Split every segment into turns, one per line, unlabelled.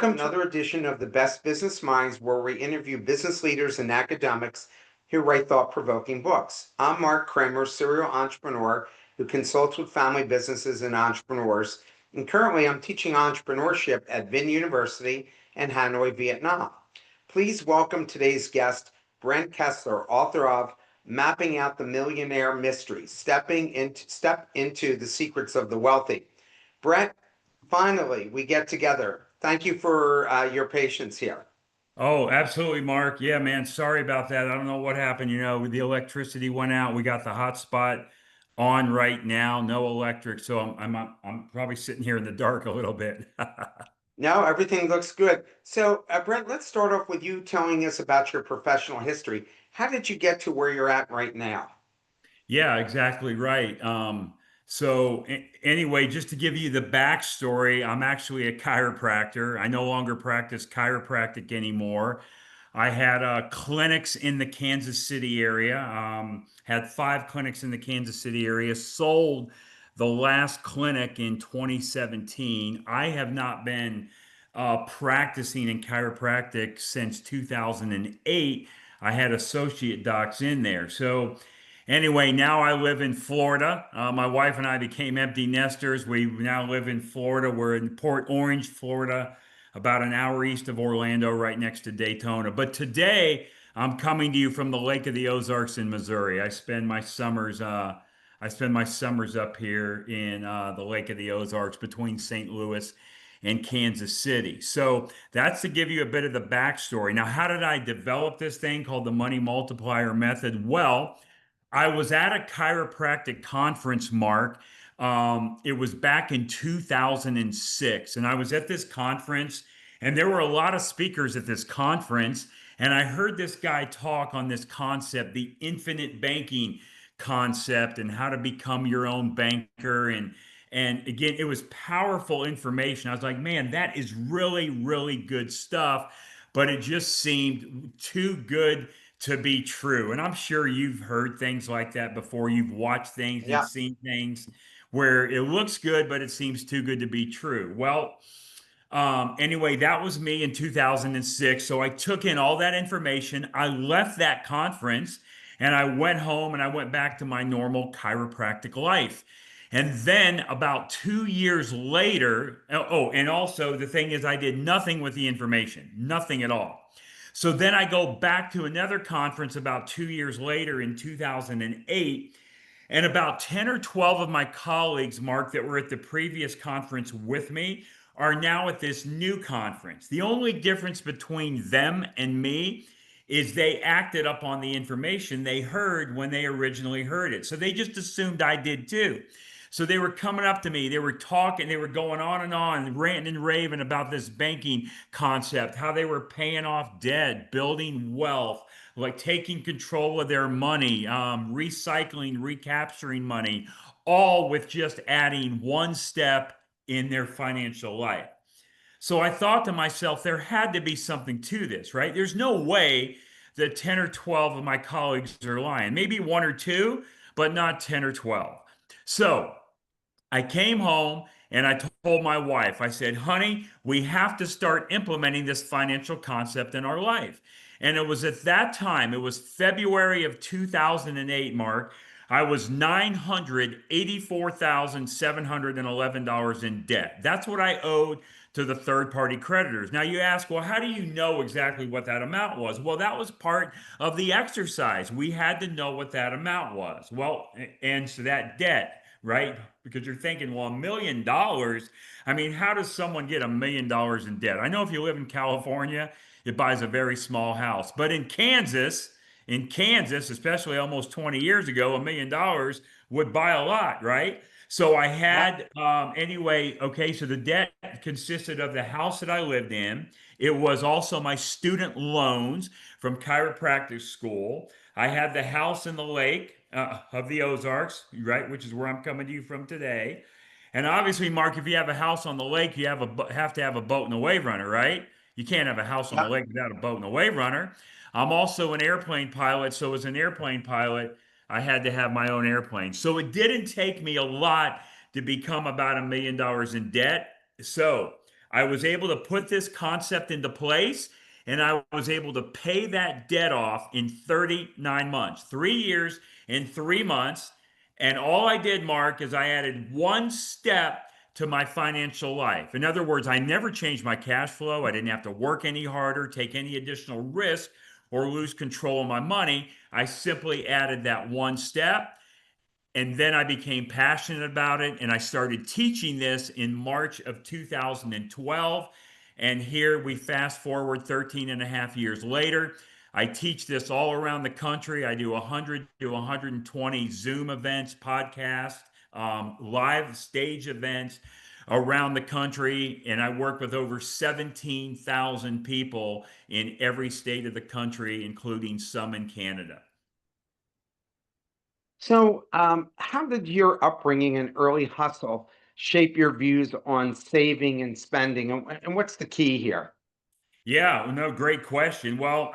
Welcome to another edition of the Best Business Minds, where we interview business leaders and academics who write thought-provoking books. I'm Marc Kramer, serial entrepreneur who consults with family businesses and entrepreneurs. And currently, I'm teaching entrepreneurship at Vinh University in Hanoi, Vietnam. Please welcome today's guest, Brent Kesler, author of Mapping Out the Millionaire Mystery, Step into the Secrets of the Wealthy. Brent, finally, we get together. Thank you for your patience here.
Oh, absolutely, Mark. Yeah, man. Sorry about that. I don't know what happened. The electricity went out. We got the hotspot on right now. No electric, so I'm probably sitting here in the dark a little bit.
No, everything looks good. So, Brent, let's start off with you telling us about your professional history. How did you get to where you're at right now?
Yeah, exactly right. Anyway, just to give you the backstory, I'm actually a chiropractor. I no longer practice chiropractic anymore. I had clinics in the Kansas City area. Had 5 clinics in the Kansas City area. Sold the last clinic in 2017. I have not been practicing in chiropractic since 2008. I had associate docs in there. So anyway, now I live in Florida. My wife and I became empty nesters. We now live in Florida. We're in Port Orange, Florida, about an hour east of Orlando, right next to Daytona. But today, I'm coming to you from the Lake of the Ozarks in Missouri. I spend my summers up here in the Lake of the Ozarks between St. Louis and Kansas City. So that's to give you a bit of the backstory. Now, how did I develop this thing called the Money Multiplier Method? Well, I was at a chiropractic conference, Mark. It was back in 2006, and I was at this conference, and there were a lot of speakers at this conference. And I heard this guy talk on this concept, the infinite banking concept, and how to become your own banker. And again, it was powerful information. I was like, man, that is really, really good stuff. But it just seemed too good to be true. And I'm sure you've heard things like that before. You've watched things, you've
Yeah.
seen things where it looks good, but it seems too good to be true. Well, anyway, that was me in 2006. So I took in all that information. I left that conference and I went home and I went back to my normal chiropractic life. And then about 2 years later, and also the thing is, I did nothing with the information, nothing at all. So then I go back to another conference about 2 years later in 2008. And about 10 or 12 of my colleagues, Mark, that were at the previous conference with me, are now at this new conference. The only difference between them and me is they acted up on the information they heard when they originally heard it. So they just assumed I did too. So they were coming up to me, they were talking, they were going on, ranting and raving about this banking concept, how they were paying off debt, building wealth, like taking control of their money, recycling, recapturing money, all with just adding one step in their financial life. So I thought to myself, there had to be something to this, right? There's no way that 10 or 12 of my colleagues are lying. Maybe one or two, but not 10 or 12. So I came home and I told my wife, I said, honey, we have to start implementing this financial concept in our life. And it was at that time, it was February of 2008, Mark. I was $984,711 in debt. That's what I owed to the third party creditors. Now you ask, well, how do you know exactly what that amount was? Well, that was part of the exercise. We had to know what that amount was. Well, and so that debt, right? Because you're thinking, well, $1 million. I mean, how does someone get $1 million in debt? I know if you live in California, it buys a very small house. But in Kansas, especially almost 20 years ago, $1 million would buy a lot, right? So I
Yeah.
had, anyway, okay, so the debt consisted of the house that I lived in. It was also my student loans from chiropractic school. I had the house in the lake of the Ozarks, right, which is where I'm coming to you from today. And obviously, Mark, if you have a house on the lake, you have to have a boat and a wave runner, right? You can't have a house on the
Yeah.
lake without a boat and a wave runner. I'm also an airplane pilot, so as an airplane pilot, I had to have my own airplane. So it didn't take me a lot to become about $1 million in debt. So I was able to put this concept into place, and I was able to pay that debt off in 39 months, 3 years and 3 months. And all I did, Mark, is I added one step to my financial life. In other words, I never changed my cash flow. I didn't have to work any harder, take any additional risk, or lose control of my money. I simply added that one step. And then I became passionate about it, and I started teaching this in March of 2012. And here we fast forward 13 and a half years later. I teach this all around the country. I do 100 to 120 Zoom events, podcasts, live stage events around the country. And I work with over 17,000 people in every state of the country, including some in Canada.
So, how did your upbringing and early hustle shape your views on saving and spending? And what's the key here?
Yeah, no, great question. Well,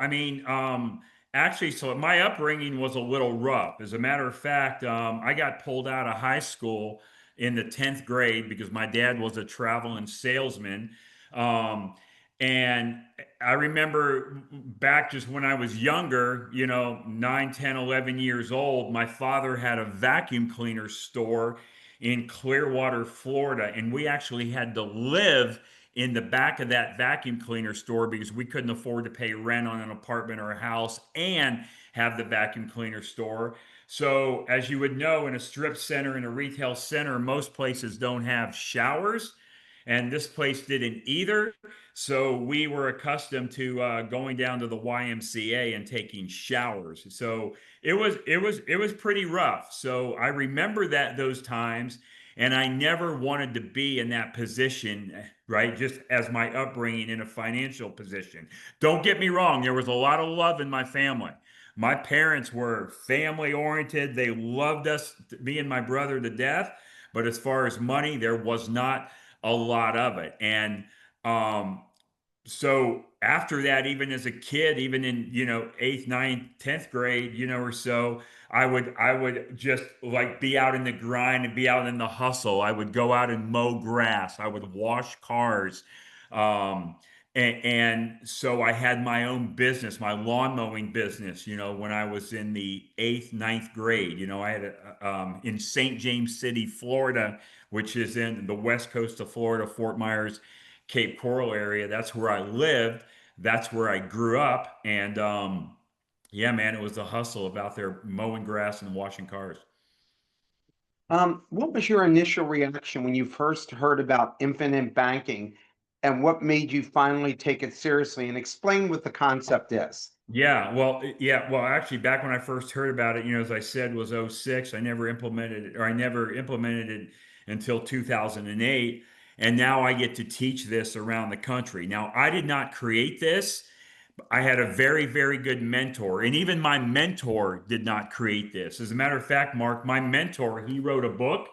actually, so my upbringing was a little rough. As a matter of fact, I got pulled out of high school in the 10th grade because my dad was a traveling salesman. Um, and I remember back just when I was younger, 9, 10, 11 years old, my father had a vacuum cleaner store in Clearwater, Florida, and we actually had to live in the back of that vacuum cleaner store because we couldn't afford to pay rent on an apartment or a house and have the vacuum cleaner store. So, as you would know, in a strip center, in a retail center, most places don't have showers. And this place didn't either. So we were accustomed to going down to the YMCA and taking showers. So it was pretty rough. So I remember that those times, and I never wanted to be in that position, right? Just as my upbringing in a financial position. Don't get me wrong, there was a lot of love in my family. My parents were family oriented. They loved us, me and my brother, to death. But as far as money, there was not a lot of it. And um, so after that, even as a kid, even in eighth, ninth, 10th grade, or so, I would just like be out in the grind and be out in the hustle. I would go out and mow grass. I would wash cars. Um, and so I had my own business, my lawn mowing business, when I was in the eighth, ninth grade. I had in St. James City, Florida, which is in the west coast of Florida, Fort Myers, Cape Coral area. That's where I lived. That's where I grew up. And yeah, man, it was the hustle of out there mowing grass and washing cars.
What was your initial reaction when you first heard about infinite banking, and what made you finally take it seriously? And explain what the concept is.
Yeah, well, actually, back when I first heard about it, as I said, was '06. I never implemented it, or I never implemented it until 2008. And now I get to teach this around the country. Now, I did not create this. I had a very, very good mentor, and even my mentor did not create this. As a matter of fact, Mark, my mentor, he wrote a book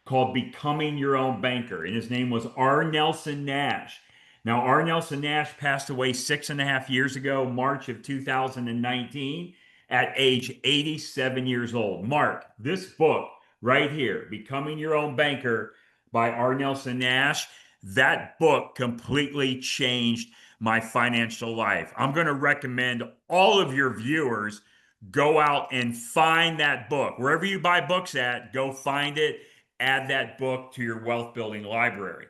called Becoming Your Own Banker, and his name was R. Nelson Nash. Now, R. Nelson Nash passed away 6.5 years ago, March of 2019, at age 87 years old. Mark, this book right here, Becoming Your Own Banker by R. Nelson Nash, that book completely changed my financial life. I'm going to recommend all of your viewers go out and find that book. Wherever you buy books at, go find it, add that book to your wealth building library.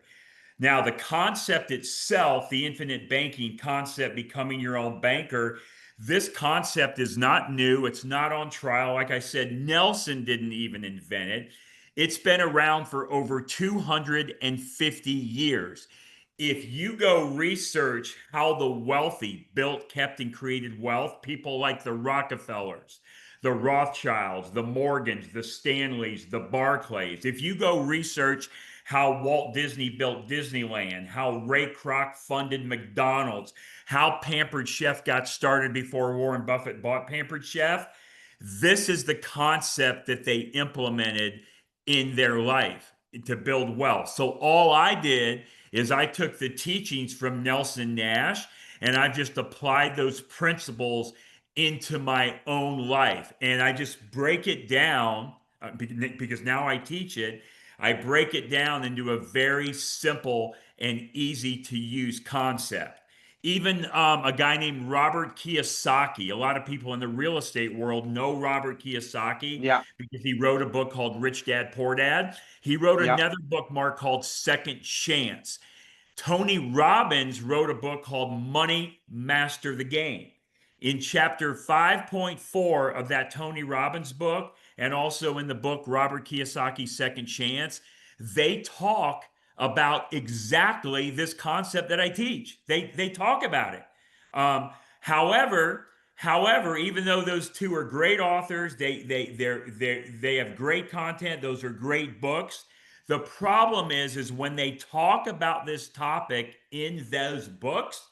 Now, the concept itself, the infinite banking concept, becoming your own banker, this concept is not new. It's not on trial. Like I said, Nelson didn't even invent it. It's been around for over 250 years. If you go research how the wealthy built, kept, and created wealth, people like the Rockefellers, the Rothschilds, the Morgans, the Stanleys, the Barclays, if you go research how Walt Disney built Disneyland, how Ray Kroc funded McDonald's, how Pampered Chef got started before Warren Buffett bought Pampered Chef, this is the concept that they implemented in their life to build wealth. So all I did is I took the teachings from Nelson Nash and I just applied those principles into my own life. And I just break it down because now I teach it. I break it down into a very simple and easy to use concept. Even a guy named Robert Kiyosaki. A lot of people in the real estate world know Robert Kiyosaki
Yeah,
because he wrote a book called Rich Dad Poor Dad. He wrote
yeah,
another book, Mark, called Second Chance. Tony Robbins wrote a book called Money Master the Game. In chapter 5.4 of that Tony Robbins book, and also in the book Robert Kiyosaki's Second Chance, they talk about exactly this concept that I teach. They talk about it. Um, however, even though those two are great authors, they have great content. Those are great books. The problem is when they talk about this topic in those books,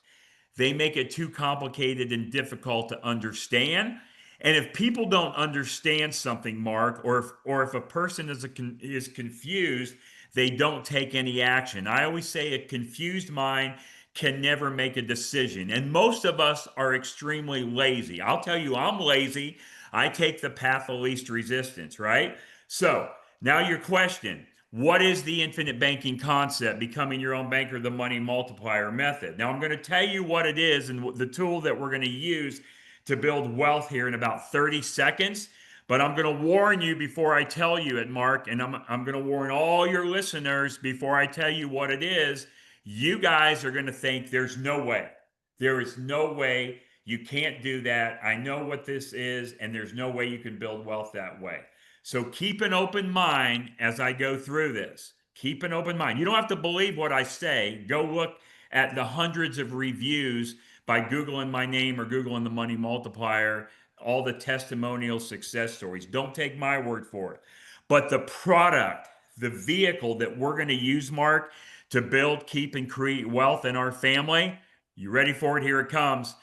they make it too complicated and difficult to understand. And if people don't understand something, Mark, or if a person is confused, they don't take any action. I always say a confused mind can never make a decision. And most of us are extremely lazy. I'll tell you, I'm lazy. I take the path of least resistance, right? So now your question. What is the infinite banking concept, becoming your own banker, the money multiplier method? Now, I'm going to tell you what it is and the tool that we're going to use to build wealth here in about 30 seconds. But I'm going to warn you before I tell you it, Mark, and I'm going to warn all your listeners before I tell you what it is. You guys are going to think there's no way. There is no way. You can't do that. I know what this is, and there's no way you can build wealth that way. So keep an open mind as I go through this. Keep an open mind. You don't have to believe what I say. Go look at the hundreds of reviews by Googling my name or Googling the money multiplier, all the testimonial success stories. Don't take my word for it. But the product, the vehicle that we're going to use, Mark, to build, keep, and create wealth in our family, you ready for it? Here it comes.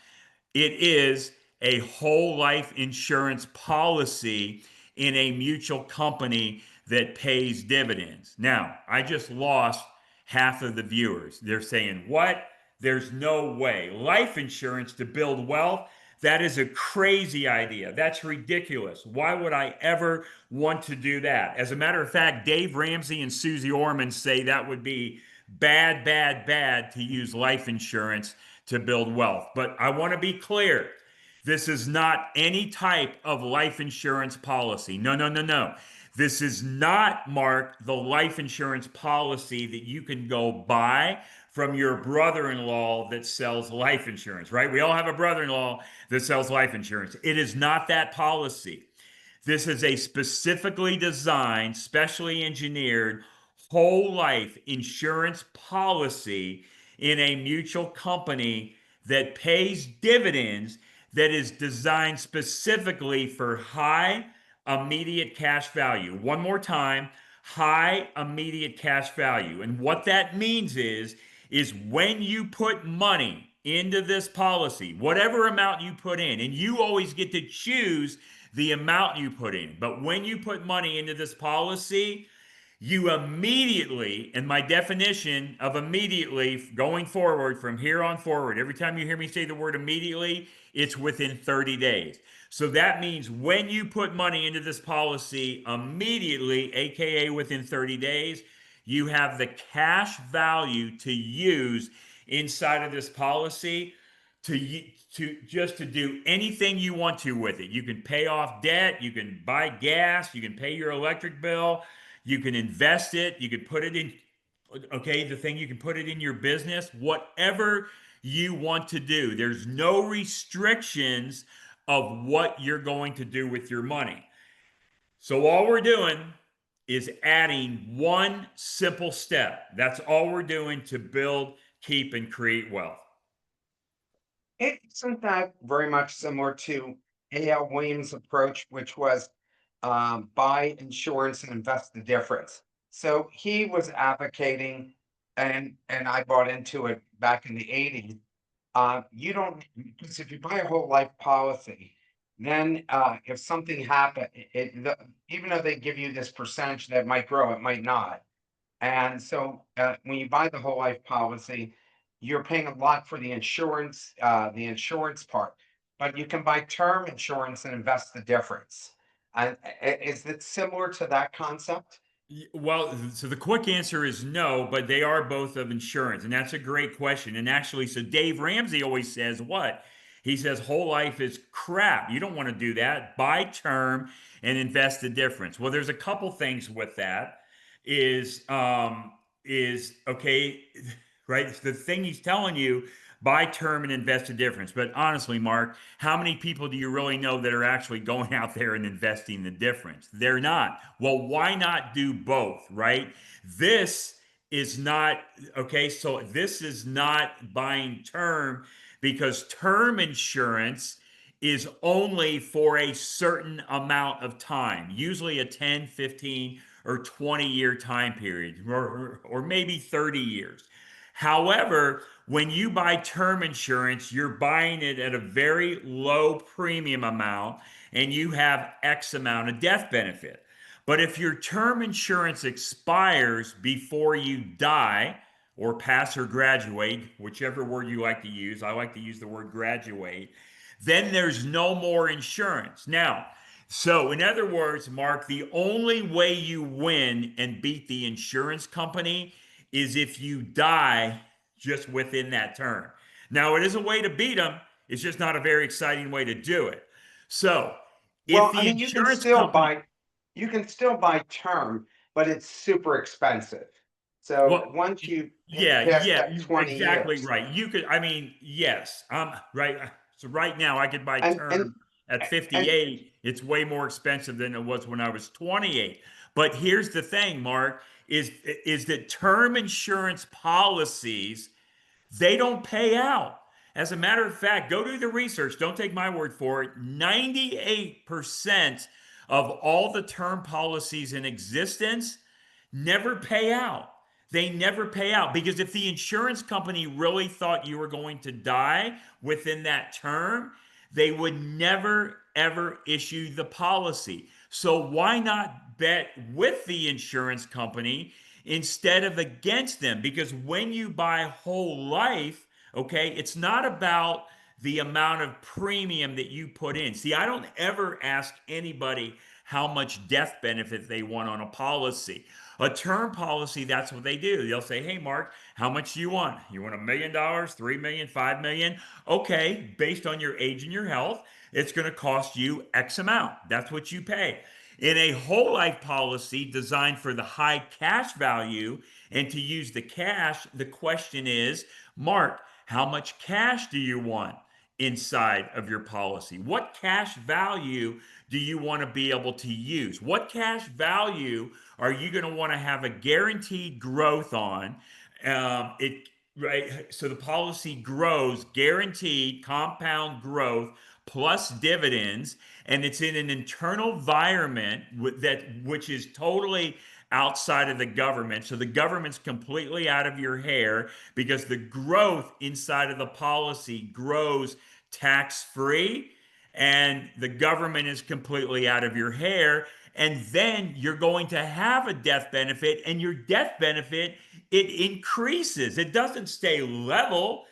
It is a whole life insurance policy in a mutual company that pays dividends. Now, I just lost half of the viewers. They're saying, what? There's no way. Life insurance to build wealth? That is a crazy idea. That's ridiculous. Why would I ever want to do that? As a matter of fact, Dave Ramsey and Susie Orman say that would be bad, bad, bad to use life insurance to build wealth. But I want to be clear. This is not any type of life insurance policy. No, no, no, no. This is not, Mark, the life insurance policy that you can go buy from your brother in law that sells life insurance, right? We all have a brother in law that sells life insurance. It is not that policy. This is a specifically designed, specially engineered whole life insurance policy in a mutual company that pays dividends, that is designed specifically for high immediate cash value. One more time, high immediate cash value. And what that means is when you put money into this policy, whatever amount you put in, and you always get to choose the amount you put in. But when you put money into this policy, you immediately, and my definition of immediately going forward from here on forward, every time you hear me say the word immediately, it's within 30 days. So that means when you put money into this policy immediately, AKA within 30 days, you have the cash value to use inside of this policy to to do anything you want to with it. You can pay off debt, you can buy gas, you can pay your electric bill, you can invest it, you can put it in, okay, the thing, you can put it in your business, whatever you want to do. There's no restrictions of what you're going to do with your money. So all we're doing is adding one simple step. That's all we're doing to build, keep, and create wealth.
isn't that very much similar to A.L. Williams' approach, which was buy insurance and invest the difference? So he was advocating, and I bought into it back in the 80s. You don't, because if you buy a whole life policy, then if something happened, even though they give you this percentage that might grow, it might not. And so when you buy the whole life policy, you're paying a lot for the insurance part, but you can buy term insurance and invest the difference. And is it similar to that concept?
Well, so the quick answer is no, but they are both of insurance. And that's a great question. And actually, so Dave Ramsey always says what? He says whole life is crap. You don't want to do that. Buy term and invest the difference. Well, there's a couple things with that is okay, right? The thing he's telling you, buy term and invest the difference. But honestly, Mark, how many people do you really know that are actually going out there and investing the difference? They're not. Well, why not do both, right? This is not, okay, so this is not buying term because term insurance is only for a certain amount of time, usually a 10, 15, or 20-year time period, or maybe 30 years. However, when you buy term insurance, you're buying it at a very low premium amount and you have X amount of death benefit. But if your term insurance expires before you die or pass or graduate, whichever word you like to use, I like to use the word graduate, then there's no more insurance. Now, so in other words, Mark, the only way you win and beat the insurance company is if you die just within that term. Now, it is a way to beat them, it's just not a very exciting way to do it. So, if
Well, I
the
mean,
insurance company,
you can still buy term, but it's super expensive. So
well,
once you
yeah,
pass
yeah,
that
you're
20
exactly
years,
right. You could, I mean, yes, right. So right now, I could buy
and
term
and
at
and
58. It's way more expensive than it was when I was 28. But here's the thing, Mark, is that term insurance policies, they don't pay out. As a matter of fact, go do the research. Don't take my word for it. 98% of all the term policies in existence never pay out. They never pay out because if the insurance company really thought you were going to die within that term, they would never ever issue the policy. So why not bet with the insurance company instead of against them? Because when you buy whole life, okay, it's not about the amount of premium that you put in. See, I don't ever ask anybody how much death benefit they want on a policy. A term policy, that's what they do. They'll say, hey, Mark, how much do you want? You want $1 million, 3 million, 5 million? Okay, based on your age and your health, it's going to cost you X amount. That's what you pay. In a whole life policy designed for the high cash value and to use the cash, the question is, Mark, how much cash do you want inside of your policy? What cash value do you want to be able to use? What cash value are you going to want to have a guaranteed growth on? It right. So the policy grows, guaranteed compound growth plus dividends, and it's in an internal environment that which is totally outside of the government. So the government's completely out of your hair because the growth inside of the policy grows tax free and the government is completely out of your hair. And then you're going to have a death benefit, and your death benefit, it increases. It doesn't stay level.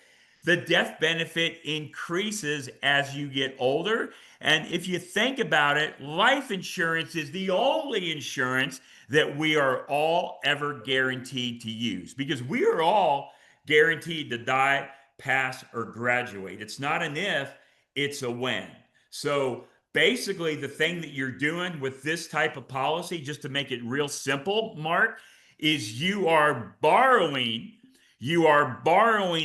The death benefit increases as you get older. And if you think about it, life insurance is the only insurance that we are all ever guaranteed to use because we are all guaranteed to die, pass, or graduate. It's not an if, it's a when. So basically, the thing that you're doing with this type of policy, just to make it real simple, Mark, is you are borrowing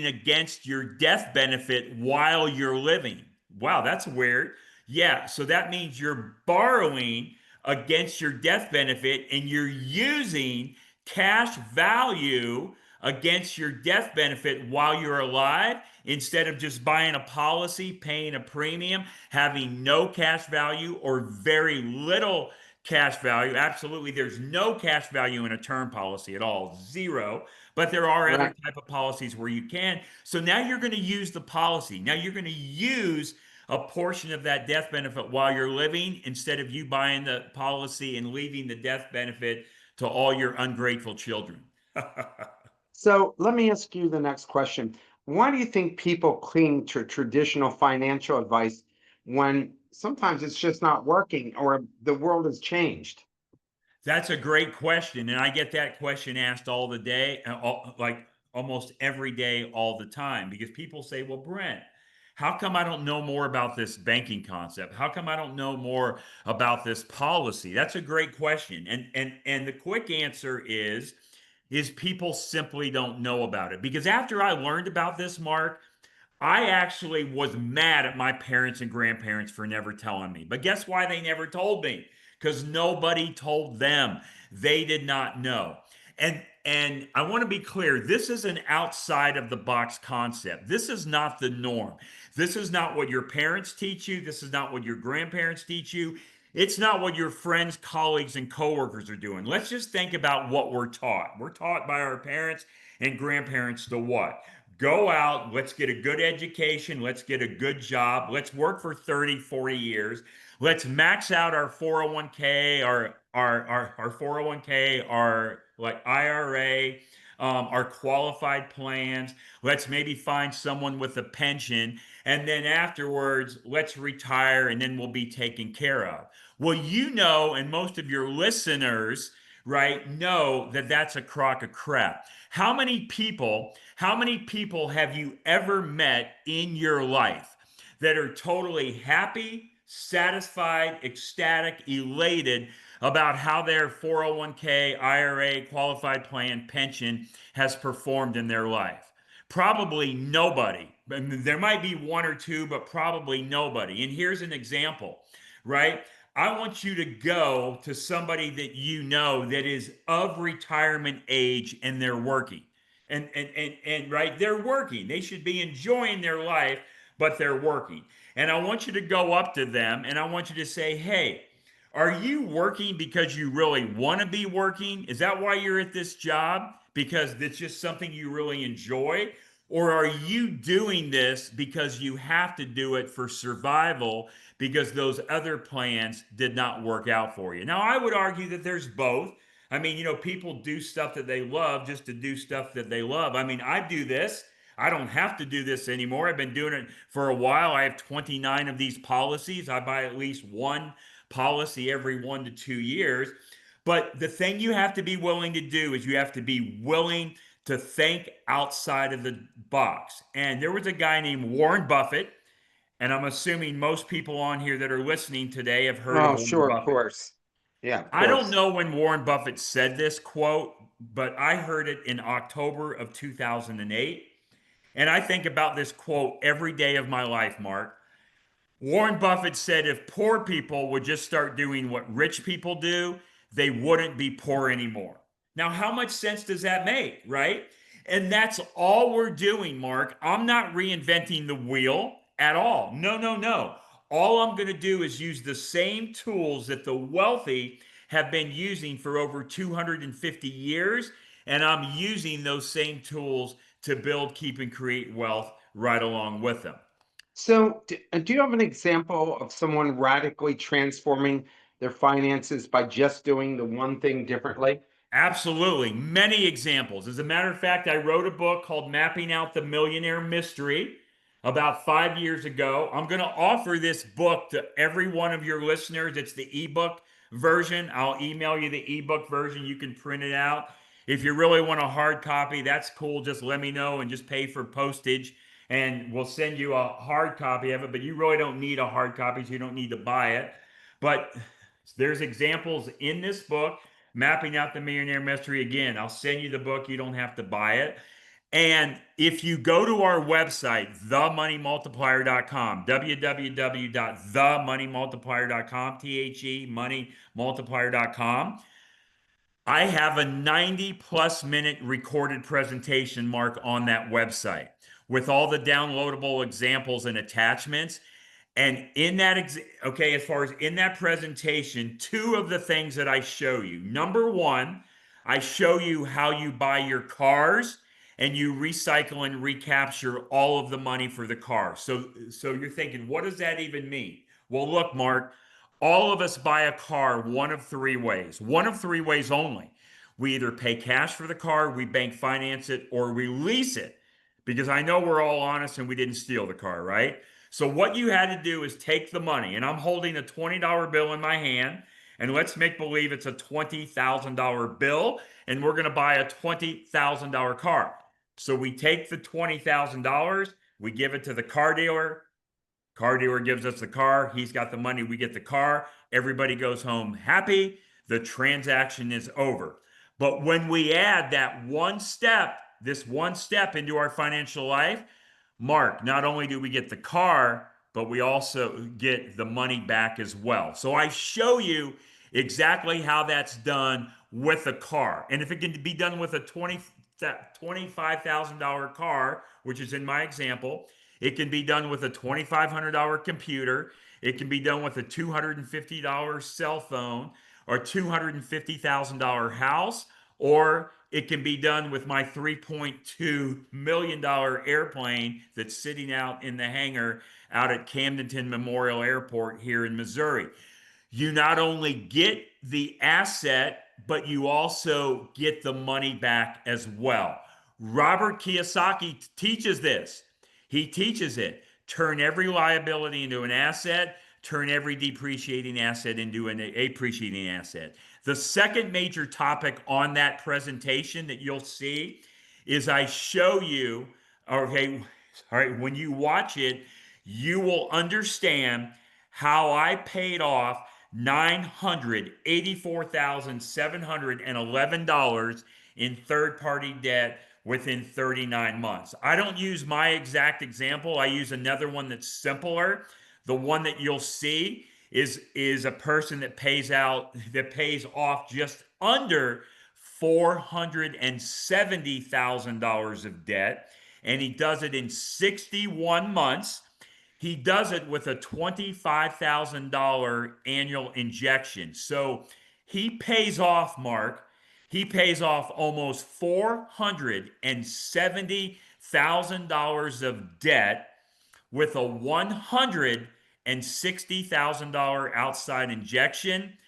against your death benefit while you're living. Wow, that's weird. Yeah, so that means you're borrowing against your death benefit and you're using cash value against your death benefit while you're alive instead of just buying a policy, paying a premium, having no cash value or very little cash value. Absolutely, there's no cash value in a term policy at all, zero. But there are other
right.
type of policies where you can. So now you're going to use the policy. Now you're going to use a portion of that death benefit while you're living instead of you buying the policy and leaving the death benefit to all your ungrateful children.
So let me ask you the next question. Why do you think people cling to traditional financial advice when sometimes it's just not working or the world has changed?
That's a great question, and I get that question asked all the day, like almost every day, all the time, because people say, "Well, Brent, how come I don't know more about this banking concept? How come I don't know more about this policy?" That's a great question, and the quick answer is people simply don't know about it. Because after I learned about this, Mark, I actually was mad at my parents and grandparents for never telling me. But guess why they never told me? Because nobody told them. They did not know. And I want to be clear, this is an outside of the box concept. This is not the norm. This is not what your parents teach you. This is not what your grandparents teach you. It's not what your friends, colleagues, and coworkers are doing. Let's just think about what we're taught. We're taught by our parents and grandparents to what? Go out, let's get a good education, let's get a good job, let's work for 30, 40 years, let's max out our 401k, our 401k, our like IRA, our qualified plans. Let's maybe find someone with a pension, and then afterwards, let's retire, and then we'll be taken care of. Well, you know, and most of your listeners, right, know that that's a crock of crap. How many people have you ever met in your life that are totally happy, satisfied, ecstatic, elated about how their 401k, IRA, qualified plan, pension has performed in their life? Probably nobody. There might be one or two, but probably nobody. And here's an example, right? I want you to go to somebody that you know that is of retirement age and they're working. And right, they're working. They should be enjoying their life, but they're working. And I want you to go up to them and I want you to say, "Hey, are you working because you really want to be working? Is that why you're at this job? Because it's just something you really enjoy? Or are you doing this because you have to do it for survival because those other plans did not work out for you?" Now, I would argue that there's both. I mean, people do stuff that they love just to do stuff that they love. I mean, I do this. I don't have to do this anymore. I've been doing it for a while. I have 29 of these policies. I buy at least one policy every 1 to 2 years. But the thing you have to be willing to do is you have to be willing to think outside of the box. And there was a guy named Warren Buffett, and I'm assuming most people on here that are listening today have heard of
Oh,
Warren
sure, of
Buffett.
course. Yeah, of
I don't
course.
know when Warren Buffett said this quote, but I heard it in October of 2008. And I think about this quote every day of my life, Mark. Warren Buffett said if poor people would just start doing what rich people do, they wouldn't be poor anymore. Now, how much sense does that make, right? And that's all we're doing, Mark. I'm not reinventing the wheel at all. No, no, no. All I'm going to do is use the same tools that the wealthy have been using for over 250 years. And I'm using those same tools to build, keep, and create wealth right along with them.
So, do you have an example of someone radically transforming their finances by just doing the one thing differently?
Absolutely. Many examples. As a matter of fact, I wrote a book called Mapping Out the Millionaire Mystery about 5 years ago. I'm going to offer this book to every one of your listeners. It's the ebook version. I'll email you the ebook version. You can print it out. If you really want a hard copy, that's cool. Just let me know and just pay for postage, and we'll send you a hard copy of it. But you really don't need a hard copy, so you don't need to buy it. But there's examples in this book, Mapping Out the Millionaire Mystery. Again, I'll send you the book. You don't have to buy it. And if you go to our website, themoneymultiplier.com, www.themoneymultiplier.com, THE moneymultiplier.com, I have a 90 plus minute recorded presentation, Mark, on that website with all the downloadable examples and attachments. And in that, okay, as far as in that presentation, two of the things that I show you. Number one, I show you how you buy your cars and you recycle and recapture all of the money for the car. So you're thinking, what does that even mean? Well, look, Mark, all of us buy a car one of three ways. One of three ways only. We either pay cash for the car, we bank finance it, or we lease it. Because I know we're all honest and we didn't steal the car, right? So what you had to do is take the money, and I'm holding a $20 bill in my hand, and let's make believe it's a $20,000 bill and we're going to buy a $20,000 car. So we take the $20,000, we give it to the car dealer. Car dealer gives us the car. He's got the money. We get the car. Everybody goes home happy. The transaction is over. But when we add that one step, this one step into our financial life, Mark, not only do we get the car, but we also get the money back as well. So I show you exactly how that's done with a car. And if it can be done with a $25,000 car, which is in my example, it can be done with a $2,500 computer. It can be done with a $250 cell phone or $250,000 house, or it can be done with my $3.2 million airplane that's sitting out in the hangar out at Camdenton Memorial Airport here in Missouri. You not only get the asset, but you also get the money back as well. Robert Kiyosaki teaches this. He teaches it. Turn every liability into an asset, turn every depreciating asset into an appreciating asset. The second major topic on that presentation that you'll see is I show you, okay, all right, when you watch it, you will understand how I paid off $984,711 in third party debt within 39 months. I don't use my exact example. I use another one that's simpler. The one that you'll see is a person that pays off just under $470,000 of debt, and he does it in 61 months. He does it with a $25,000 annual injection. So he pays off, Mark, he pays off almost $470,000 of debt with a $160,000 outside injection.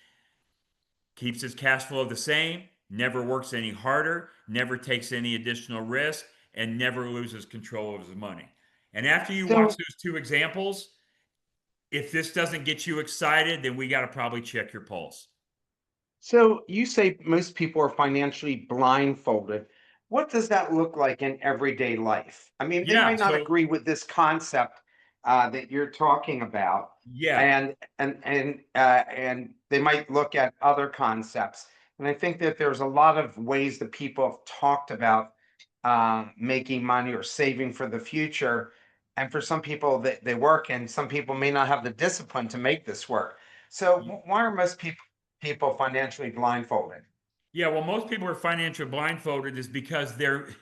Keeps his cash flow the same, never works any harder, never takes any additional risk, and never loses control of his money. And after you watch
So,
those two examples, if this doesn't get you excited, then we got to probably check your pulse.
so you say most people are financially blindfolded. What does that look like in everyday life? I mean, they
Yeah.
might not
So,
agree with this concept that you're talking about,
yeah.
and they might look at other concepts. And I think that there's a lot of ways that people have talked about making money or saving for the future. And for some people, they work, and some people may not have the discipline to make this work. So why are most people financially blindfolded?
Yeah, well, most people are financially blindfolded is because the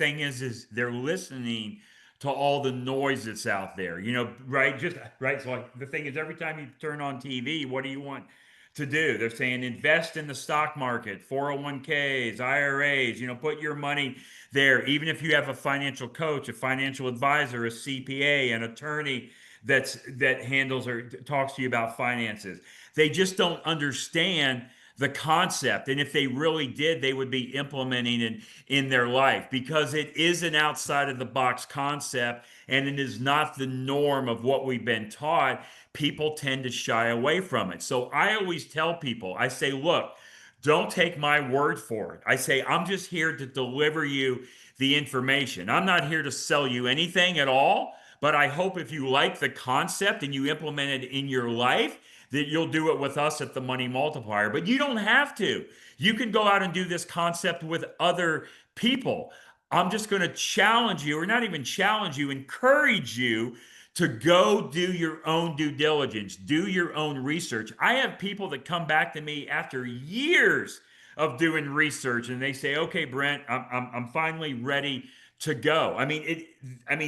thing is they're listening to all the noise that's out there. Right? Just right. So like the thing is, every time you turn on TV, what do you want to do? They're saying invest in the stock market, 401ks, IRAs. Put your money there. Even if you have a financial coach, a financial advisor, a CPA, an attorney that handles or talks to you about finances, they just don't understand the concept. And if they really did, they would be implementing it in their life because it is an outside of the box concept and it is not the norm of what we've been taught. People tend to shy away from it. So I always tell people, I say, look, don't take my word for it. I say, I'm just here to deliver you the information. I'm not here to sell you anything at all. But I hope if you like the concept and you implement it in your life, that you'll do it with us at the Money Multiplier. But you don't have to. You can go out and do this concept with other people. I'm just going to challenge you, or not even challenge you, encourage you to go do your own due diligence, do your own research. I have people that come back to me after years of doing research and they say, okay, Brent, I'm finally ready to go. I mean,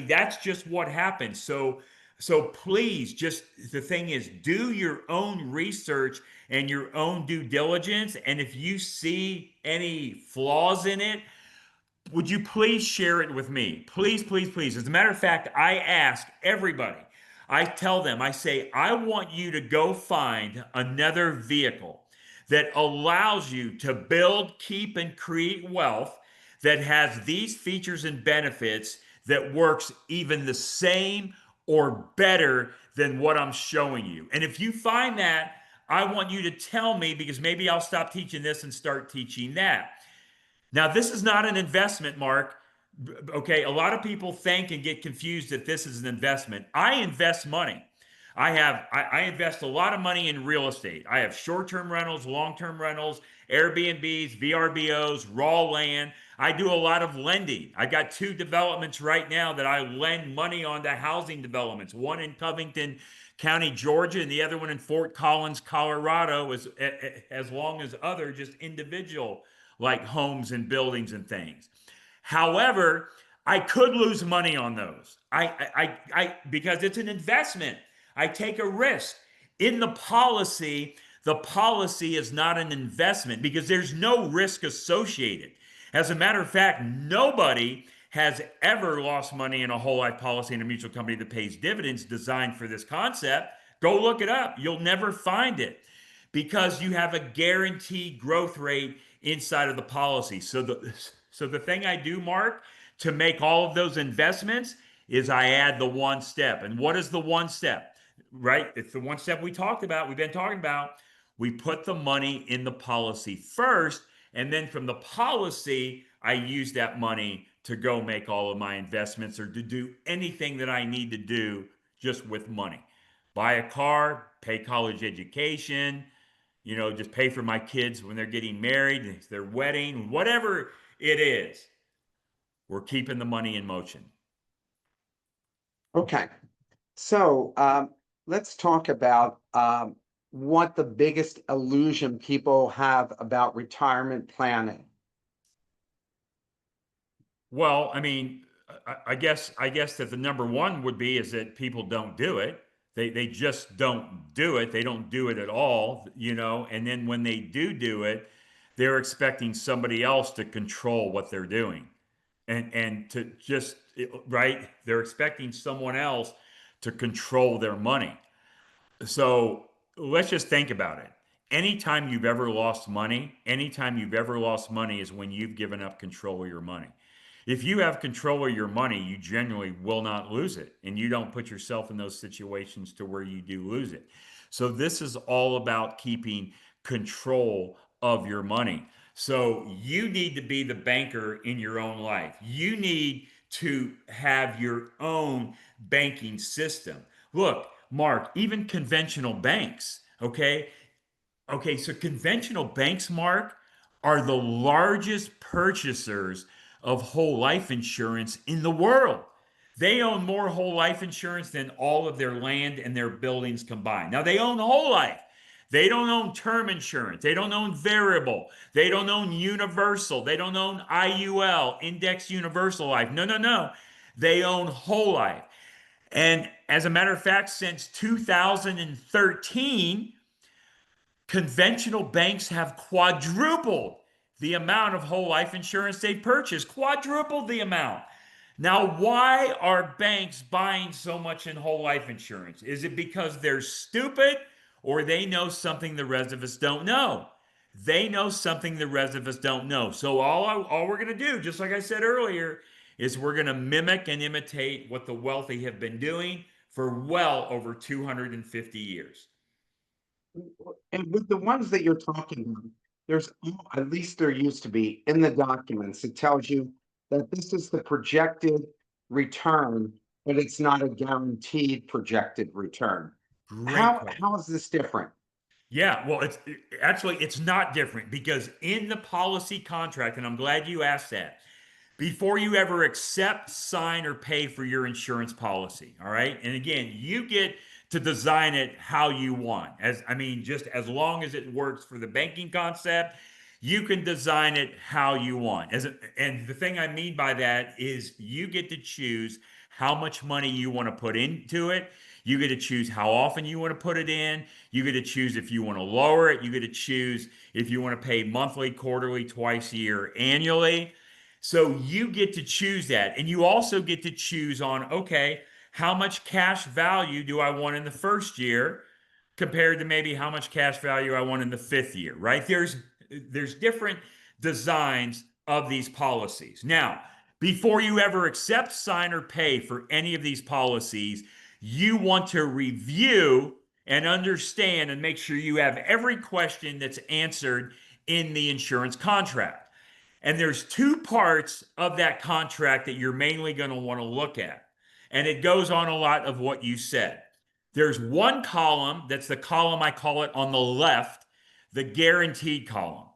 that's just what happens. So please, just the thing is, do your own research and your own due diligence. And if you see any flaws in it, would you please share it with me? Please, please, please. As a matter of fact, I ask everybody, I tell them, I say, I want you to go find another vehicle that allows you to build, keep, and create wealth that has these features and benefits that works even the same or better than what I'm showing you. And if you find that, I want you to tell me, because maybe I'll stop teaching this and start teaching that. Now, this is not an investment, Mark. Okay, a lot of people think and get confused that this is an investment. I invest money. I invest a lot of money in real estate. I have short-term rentals, long-term rentals, Airbnbs, VRBOs, raw land. I do a lot of lending. I got two developments right now that I lend money on to housing developments. One in Covington County, Georgia, and the other one in Fort Collins, Colorado, as long as other just individual like homes and buildings and things. However, I could lose money on those. Because it's an investment. I take a risk. In the policy is not an investment because there's no risk associated. As a matter of fact, nobody has ever lost money in a whole life policy in a mutual company that pays dividends designed for this concept. Go look it up. You'll never find it because you have a guaranteed growth rate inside of the policy. So the thing I do, Mark, to make all of those investments is I add the one step. And what is the one step? Right? It's the one step we've been talking about. We put the money in the policy first, and then from the policy, I use that money to go make all of my investments or to do anything that I need to do just with money. Buy a car, pay college education, just pay for my kids when they're getting married, their wedding, whatever it is. We're keeping the money in motion.
Okay. So let's talk about what the biggest illusion people have about retirement planning.
Well, I mean, I guess that the number one would be is that people don't do it. They just don't do it. They don't do it at all. And then when they do it, they're expecting somebody else to control what they're doing. And to just right, they're expecting someone else to control their money. So let's just think about it. Anytime you've ever lost money is when you've given up control of your money. If you have control of your money, you generally will not lose it, and you don't put yourself in those situations to where you do lose it. So this is all about keeping control of your money. So you need to be the banker in your own life. You need to have your own banking system. Look, Mark, even conventional banks, okay? Okay, so conventional banks, Mark, are the largest purchasers of whole life insurance in the world. They own more whole life insurance than all of their land and their buildings combined. Now, they own whole life. They don't own term insurance. They don't own variable. They don't own universal. They don't own IUL, Index Universal Life. No, no, no. They own whole life. And as a matter of fact, since 2013, conventional banks have quadrupled the amount of whole life insurance they purchase, quadrupled the amount. Now, why are banks buying so much in whole life insurance? Is it because they're stupid or they know something the rest of us don't know? They know something the rest of us don't know. So all we're going to do, just like I said earlier, is we're going to mimic and imitate what the wealthy have been doing for well over 250 years.
And with the ones that you're talking about, there's at least there used to be in the documents, it tells you that this is the projected return, but it's not a guaranteed projected return.
Great question.
How is this different?
Yeah, well, it's not different because in the policy contract, and I'm glad you asked that, before you ever accept, sign, or pay for your insurance policy. All right. And again, you get to design it how you want. Just as long as it works for the banking concept, you can design it how you want. And the thing I mean by that is you get to choose how much money you want to put into it. You get to choose how often you want to put it in. You get to choose if you want to lower it. You get to choose if you want to pay monthly, quarterly, twice a year, annually. So you get to choose that. And you also get to choose on, okay, how much cash value do I want in the first year compared to maybe how much cash value I want in the fifth year, right? There's different designs of these policies. Now, before you ever accept, sign, or pay for any of these policies, you want to review and understand and make sure you have every question that's answered in the insurance contract. And there's two parts of that contract that you're mainly going to want to look at. And it goes on a lot of what you said. There's one column that's the column I call it on the left, the guaranteed column.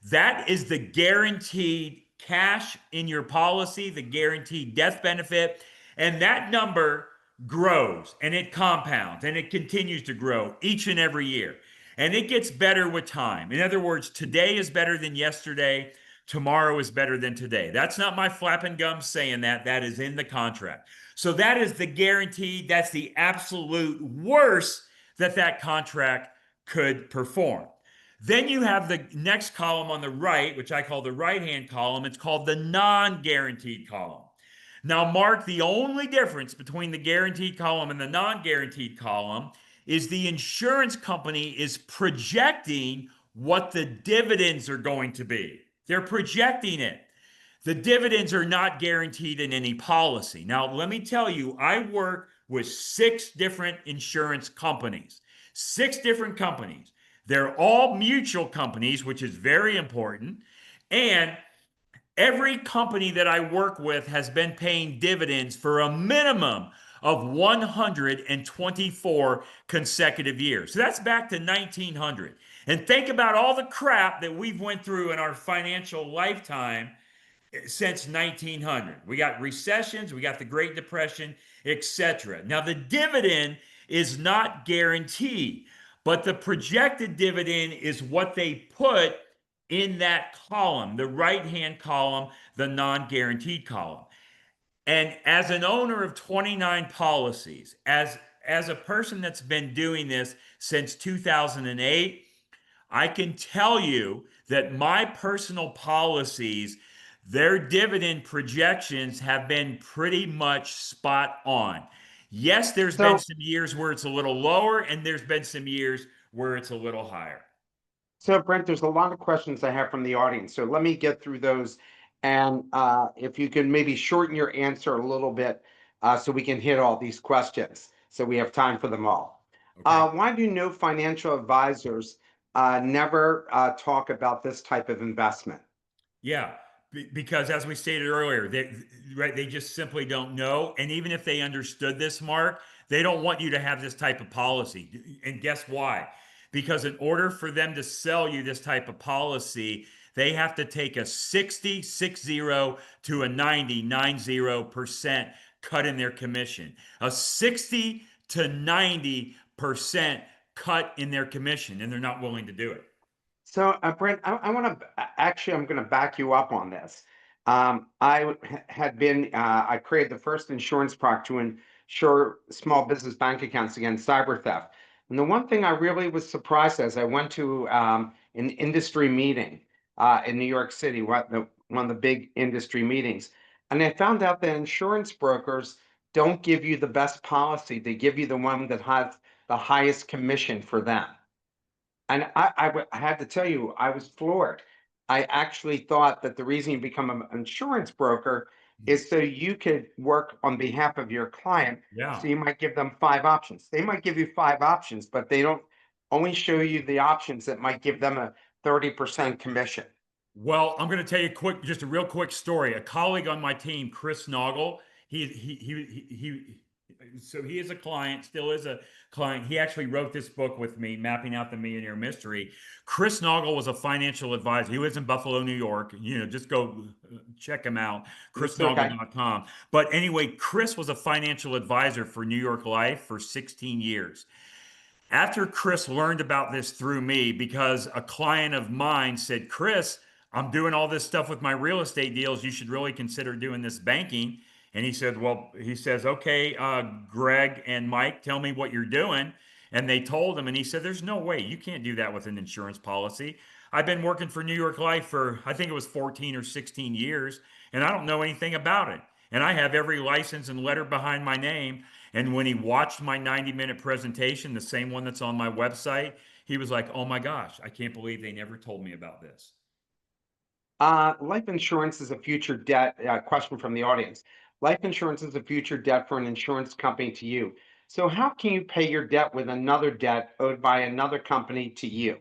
That is the guaranteed cash in your policy, the guaranteed death benefit. And that number grows and it compounds and it continues to grow each and every year. And it gets better with time. In other words, today is better than yesterday. Tomorrow is better than today. That's not my flapping gums saying that. That is in the contract. So that is the guarantee. That's the absolute worst that that contract could perform. Then you have the next column on the right, which I call the right-hand column. It's called the non-guaranteed column. Now, Mark, the only difference between the guaranteed column and the non-guaranteed column is the insurance company is projecting what the dividends are going to be. They're projecting it. The dividends are not guaranteed in any policy. Now, let me tell you, I work with 6 different insurance companies, 6 different companies. They're all mutual companies, which is very important. And every company that I work with has been paying dividends for a minimum of 124 consecutive years. So that's back to 1900. And think about all the crap that we've went through in our financial lifetime since 1900. We got recessions, we got the Great Depression, etc. Now, the dividend is not guaranteed, but the projected dividend is what they put in that column, the right-hand column, the non-guaranteed column. And as an owner of 29 policies, as a person that's been doing this since 2008, I can tell you that my personal policies, their dividend projections have been pretty much spot on. Yes, there's been
So,
some years where it's a little lower, and there's been some years where it's a little higher.
so Brent, there's a lot of questions I have from the audience. So let me get through those. And if you can maybe shorten your answer a little bit so we can hit all these questions. So we have time for them all.
Okay.
Why do no financial advisors never talk about this type of investment?
Yeah, because as we stated earlier, they just simply don't know. And even if they understood this, Mark, they don't want you to have this type of policy. And guess why? Because in order for them to sell you this type of policy, they have to take a 60 to a 90% cut in their commission. A 60 to 90% cut in their commission, and they're not willing to do it.
So, Brent, I want to actually, I'm going to back you up on this. Had been, I created the first insurance product to insure small business bank accounts against cyber theft. And the one thing I really was surprised as I went to an industry meeting in New York City, one of the big industry meetings, and I found out that insurance brokers don't give you the best policy. They give you the one that has the highest commission for them. And I had to tell you, I was floored. I actually thought that the reason you become an insurance broker is so you could work on behalf of your client. So
Yeah.
you might give them 5 options. They might give you 5 options, but they don't only show you the options that might give them a 30% commission.
Well, I'm going to tell you just a real quick story. A colleague on my team, Chris Noggle, so he is a client, still is a client. He actually wrote this book with me, Mapping Out the Millionaire Mystery. Chris Noggle was a financial advisor. He lives in Buffalo, New York. Just go check him out,
It's okay.
chrisnoggle.com. But anyway, Chris was a financial advisor for New York Life for 16 years. After Chris learned about this through me, because a client of mine said, Chris, I'm doing all this stuff with my real estate deals. You should really consider doing this banking. And he said, well, he says, okay, Greg and Mike, tell me what you're doing. And they told him, and he said, there's no way you can't do that with an insurance policy. I've been working for New York Life for, I think it was 14 or 16 years, and I don't know anything about it. And I have every license and letter behind my name. And when he watched my 90-minute presentation, the same one that's on my website, he was like, oh my gosh, I can't believe they never told me about this.
Life insurance is a future debt. Question from the audience. Life insurance is a future debt for an insurance company to you. So how can you pay your debt with another debt owed by another company to you?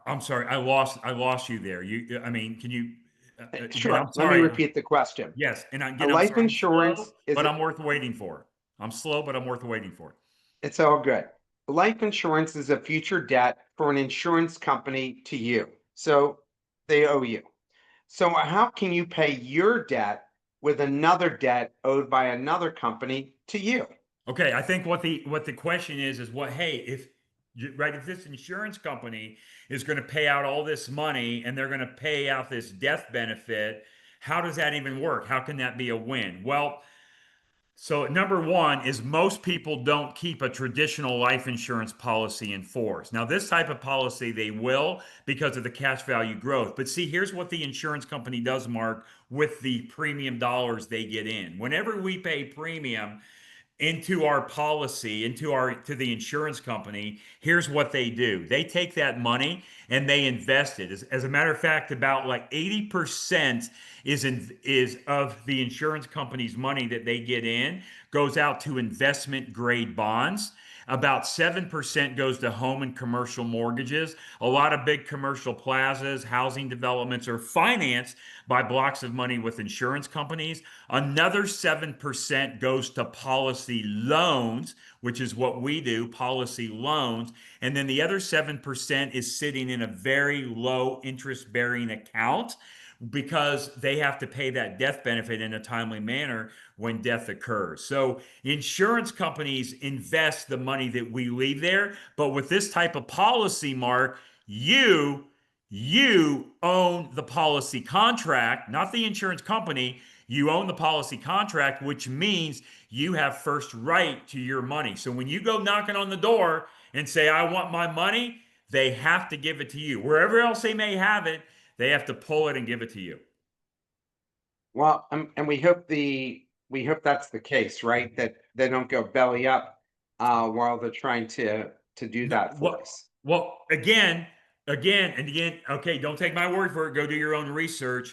I'm sorry, I lost you there. I mean, can you again?
Sure.
I'm
Let me
sorry.
repeat the question.
Yes, and
A
again, I'm
life
sorry. I'm
insurance
slow,
is
but
a,
I'm worth waiting for. I'm slow, but I'm worth waiting for.
it's all good. Life insurance is a future debt for an insurance company to you. So they owe you. So how can you pay your debt with another debt owed by another company to you?
Okay, I think what the question is what, hey, if right, if this insurance company is going to pay out all this money and they're going to pay out this death benefit, how does that even work? How can that be a win? Well, so number one is most people don't keep a traditional life insurance policy in force. Now, this type of policy they will because of the cash value growth. But see, here's what the insurance company does, Mark, with the premium dollars they get in. Whenever we pay premium, into our policy, to the insurance company, here's what they do. They take that money and they invest it. As a matter of fact, about like 80% is of the insurance company's money that they get in goes out to investment grade bonds. About 7% goes to home and commercial mortgages. A lot of big commercial plazas, housing developments are financed by blocks of money with insurance companies. Another 7% goes to policy loans, which is what we do, policy loans. And then the other 7% is sitting in a very low interest bearing account because they have to pay that death benefit in a timely manner when death occurs. So insurance companies invest the money that we leave there, but with this type of policy, Mark, you own the policy contract, not the insurance company. You own the policy contract, which means you have first right to your money. So when you go knocking on the door and say, I want my money, they have to give it to you. Wherever else they may have it, they have to pull it and give it to you.
Well, and we hope that's the case, right? That they don't go belly up while they're trying to do
No,
that for us.
again, and again, okay, don't take my word for it. Go do your own research.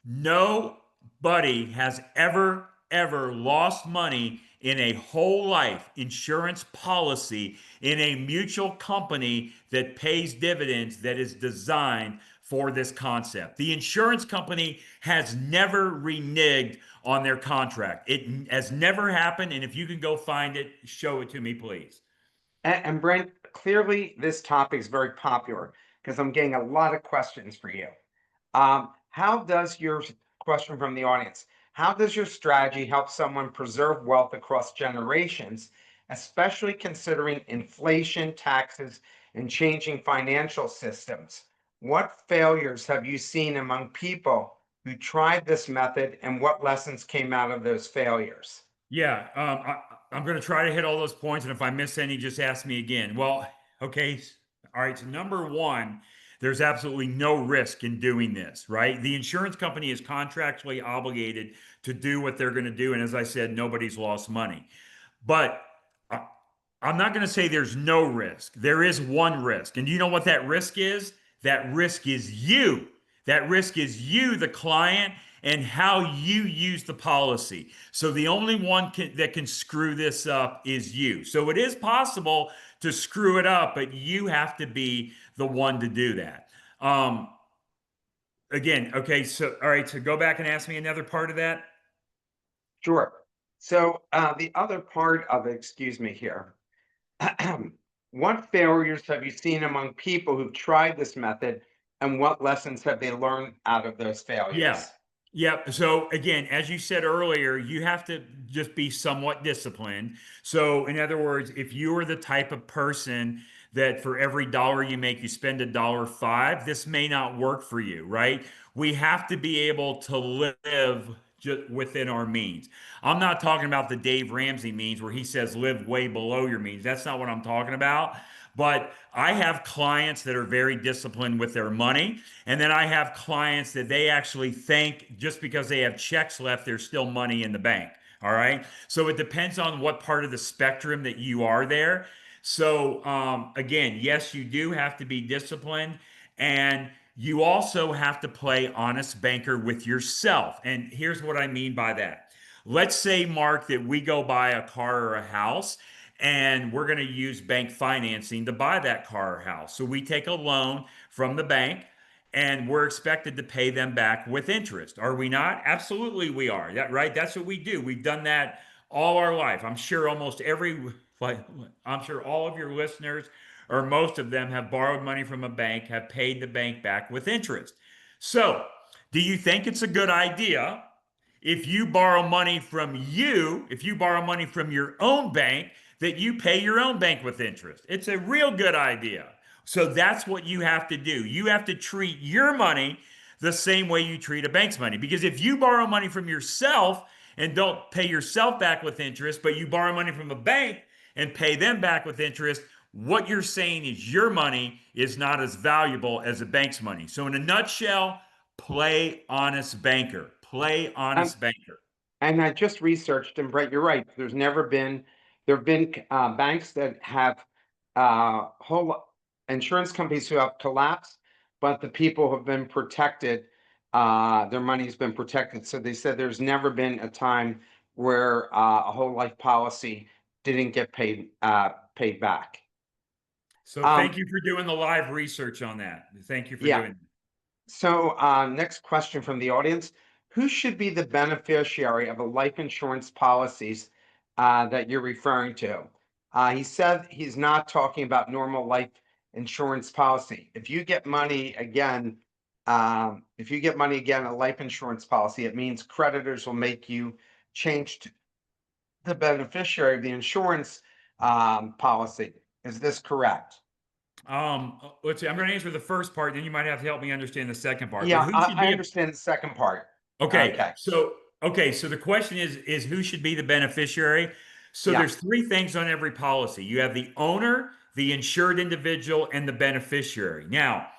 Nobody has ever lost money in a whole life insurance policy in a mutual company that pays dividends that is designed for this concept. The insurance company has never reneged on their contract. It has never happened. And if you can go find it, show it to me, please.
And Brent, clearly this topic is very popular because I'm getting a lot of questions for you. How does your question from the audience? How does your strategy help someone preserve wealth across generations, especially considering inflation, taxes, and changing financial systems? What failures have you seen among people who tried this method, and what lessons came out of those failures?
Yeah, I'm going to try to hit all those points, and if I miss any, just ask me again. Well, okay, all right. So number one, there's absolutely no risk in doing this, right? The insurance company is contractually obligated to do what they're going to do, and as I said, nobody's lost money. But I, I'm not going to say there's no risk. There is one risk. And you know what that risk is? That risk is you. That risk is you, the client, and how you use the policy. So the only one that can screw this up is you. So it is possible to screw it up, but you have to be the one to do that. Um, Again, okay, so all right, so go back and ask me another part of that.
Sure. So the other part of it, excuse me here. What failures have you seen among people who've tried this method, and what lessons have they learned out of those
Yeah.
failures?
Yep. So again, as you said earlier, you have to just be somewhat disciplined. So in other words, if you are the type of person that for every dollar you make, you spend $1.05, this may not work for you, right? We have to be able to live just within our means. I'm not talking about the Dave Ramsey means where he says live way below your means. That's not what I'm talking about. But I have clients that are very disciplined with their money. And then I have clients that they actually think just because they have checks left, there's still money in the bank. All right. So it depends on what part of the spectrum that you are there. So, again, yes, you do have to be disciplined. And you also have to play honest banker with yourself. And here's what I mean by that. Let's say, Mark, that we go buy a car or a house and we're going to use bank financing to buy that car or house. So we take a loan from the bank and we're expected to pay them back with interest. Are we not? Absolutely, we are. That right? That's what we do. We've done that all our life. I'm sure almost every, like, I'm sure all of your listeners or most of them have borrowed money from a bank, have paid the bank back with interest. So, do you think it's a good idea if you borrow money from you, if you borrow money from your own bank, that you pay your own bank with interest? It's a real good idea. So that's what you have to do. You have to treat your money the same way you treat a bank's money. Because if you borrow money from yourself and don't pay yourself back with interest, but you borrow money from a bank and pay them back with interest, what you're saying is your money is not as valuable as a bank's money. So, in a nutshell, play honest banker. Play
Um,
honest banker.
and I just researched, and Brett, you're right. There have been banks that have whole insurance companies who have collapsed, but the people have been protected. Their money's been protected. So they said there's never been a time where a whole life policy didn't get paid back.
So, thank
Um,
you for doing the live research on that. Thank you for
yeah.
doing that.
So, next question from the audience. Who should be the beneficiary of a life insurance policies that you're referring to? He said he's not talking about normal life insurance policy. If you get money again, a life insurance policy, it means creditors will make you change to the beneficiary of the insurance policy. Is this correct?
Let's see. I'm going to answer the first part, then you might have to help me understand the second part. But
Yeah,
who should
I
be a
understand the second part.
Okay,
Okay.
so the question is who should be the beneficiary? So
Yeah.
there's three things on every policy. You have the owner, the insured individual, and the beneficiary. Now,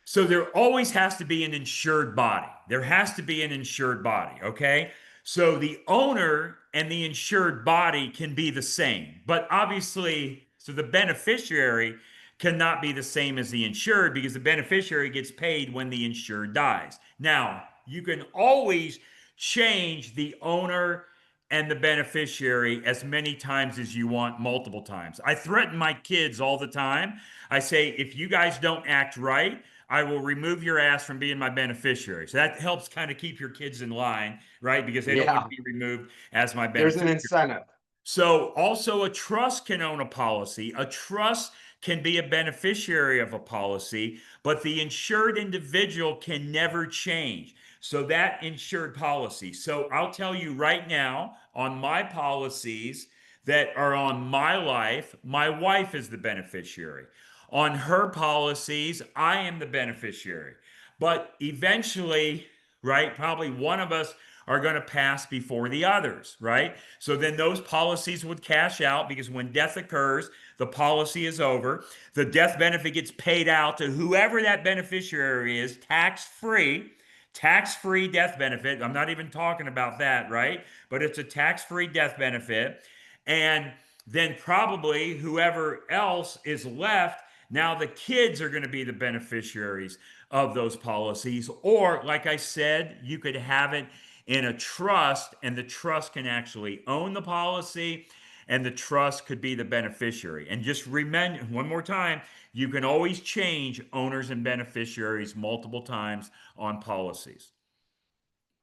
so there always has to be an insured body. There has to be an insured body, okay? So the owner and the insured body can be the same, but obviously, so the beneficiary cannot be the same as the insured because the beneficiary gets paid when the insured dies. Now, you can always change the owner and the beneficiary as many times as you want, multiple times. I threaten my kids all the time. I say, if you guys don't act right, I will remove your ass from being my beneficiary. So that helps kind of keep your kids in line, right? Because they don't want to
Yeah.
be removed as my
There's an
beneficiary.
incentive.
So also a trust can own a policy. A trust can be a beneficiary of a policy, but the insured individual can never change. So that insured policy. So I'll tell you right now on my policies that are on my life, my wife is the beneficiary. On her policies, I am the beneficiary. But eventually, right, probably one of us are going to pass before the others, right? So then those policies would cash out because when death occurs, the policy is over. The death benefit gets paid out to whoever that beneficiary is, tax free death benefit. I'm not even talking about that, right? But it's a tax free death benefit. And then probably whoever else is left, now the kids are going to be the beneficiaries of those policies. Or, like I said, you could have it in a trust, and the trust can actually own the policy, and the trust could be the beneficiary. And just remember one more time, you can always change owners and beneficiaries multiple times on policies.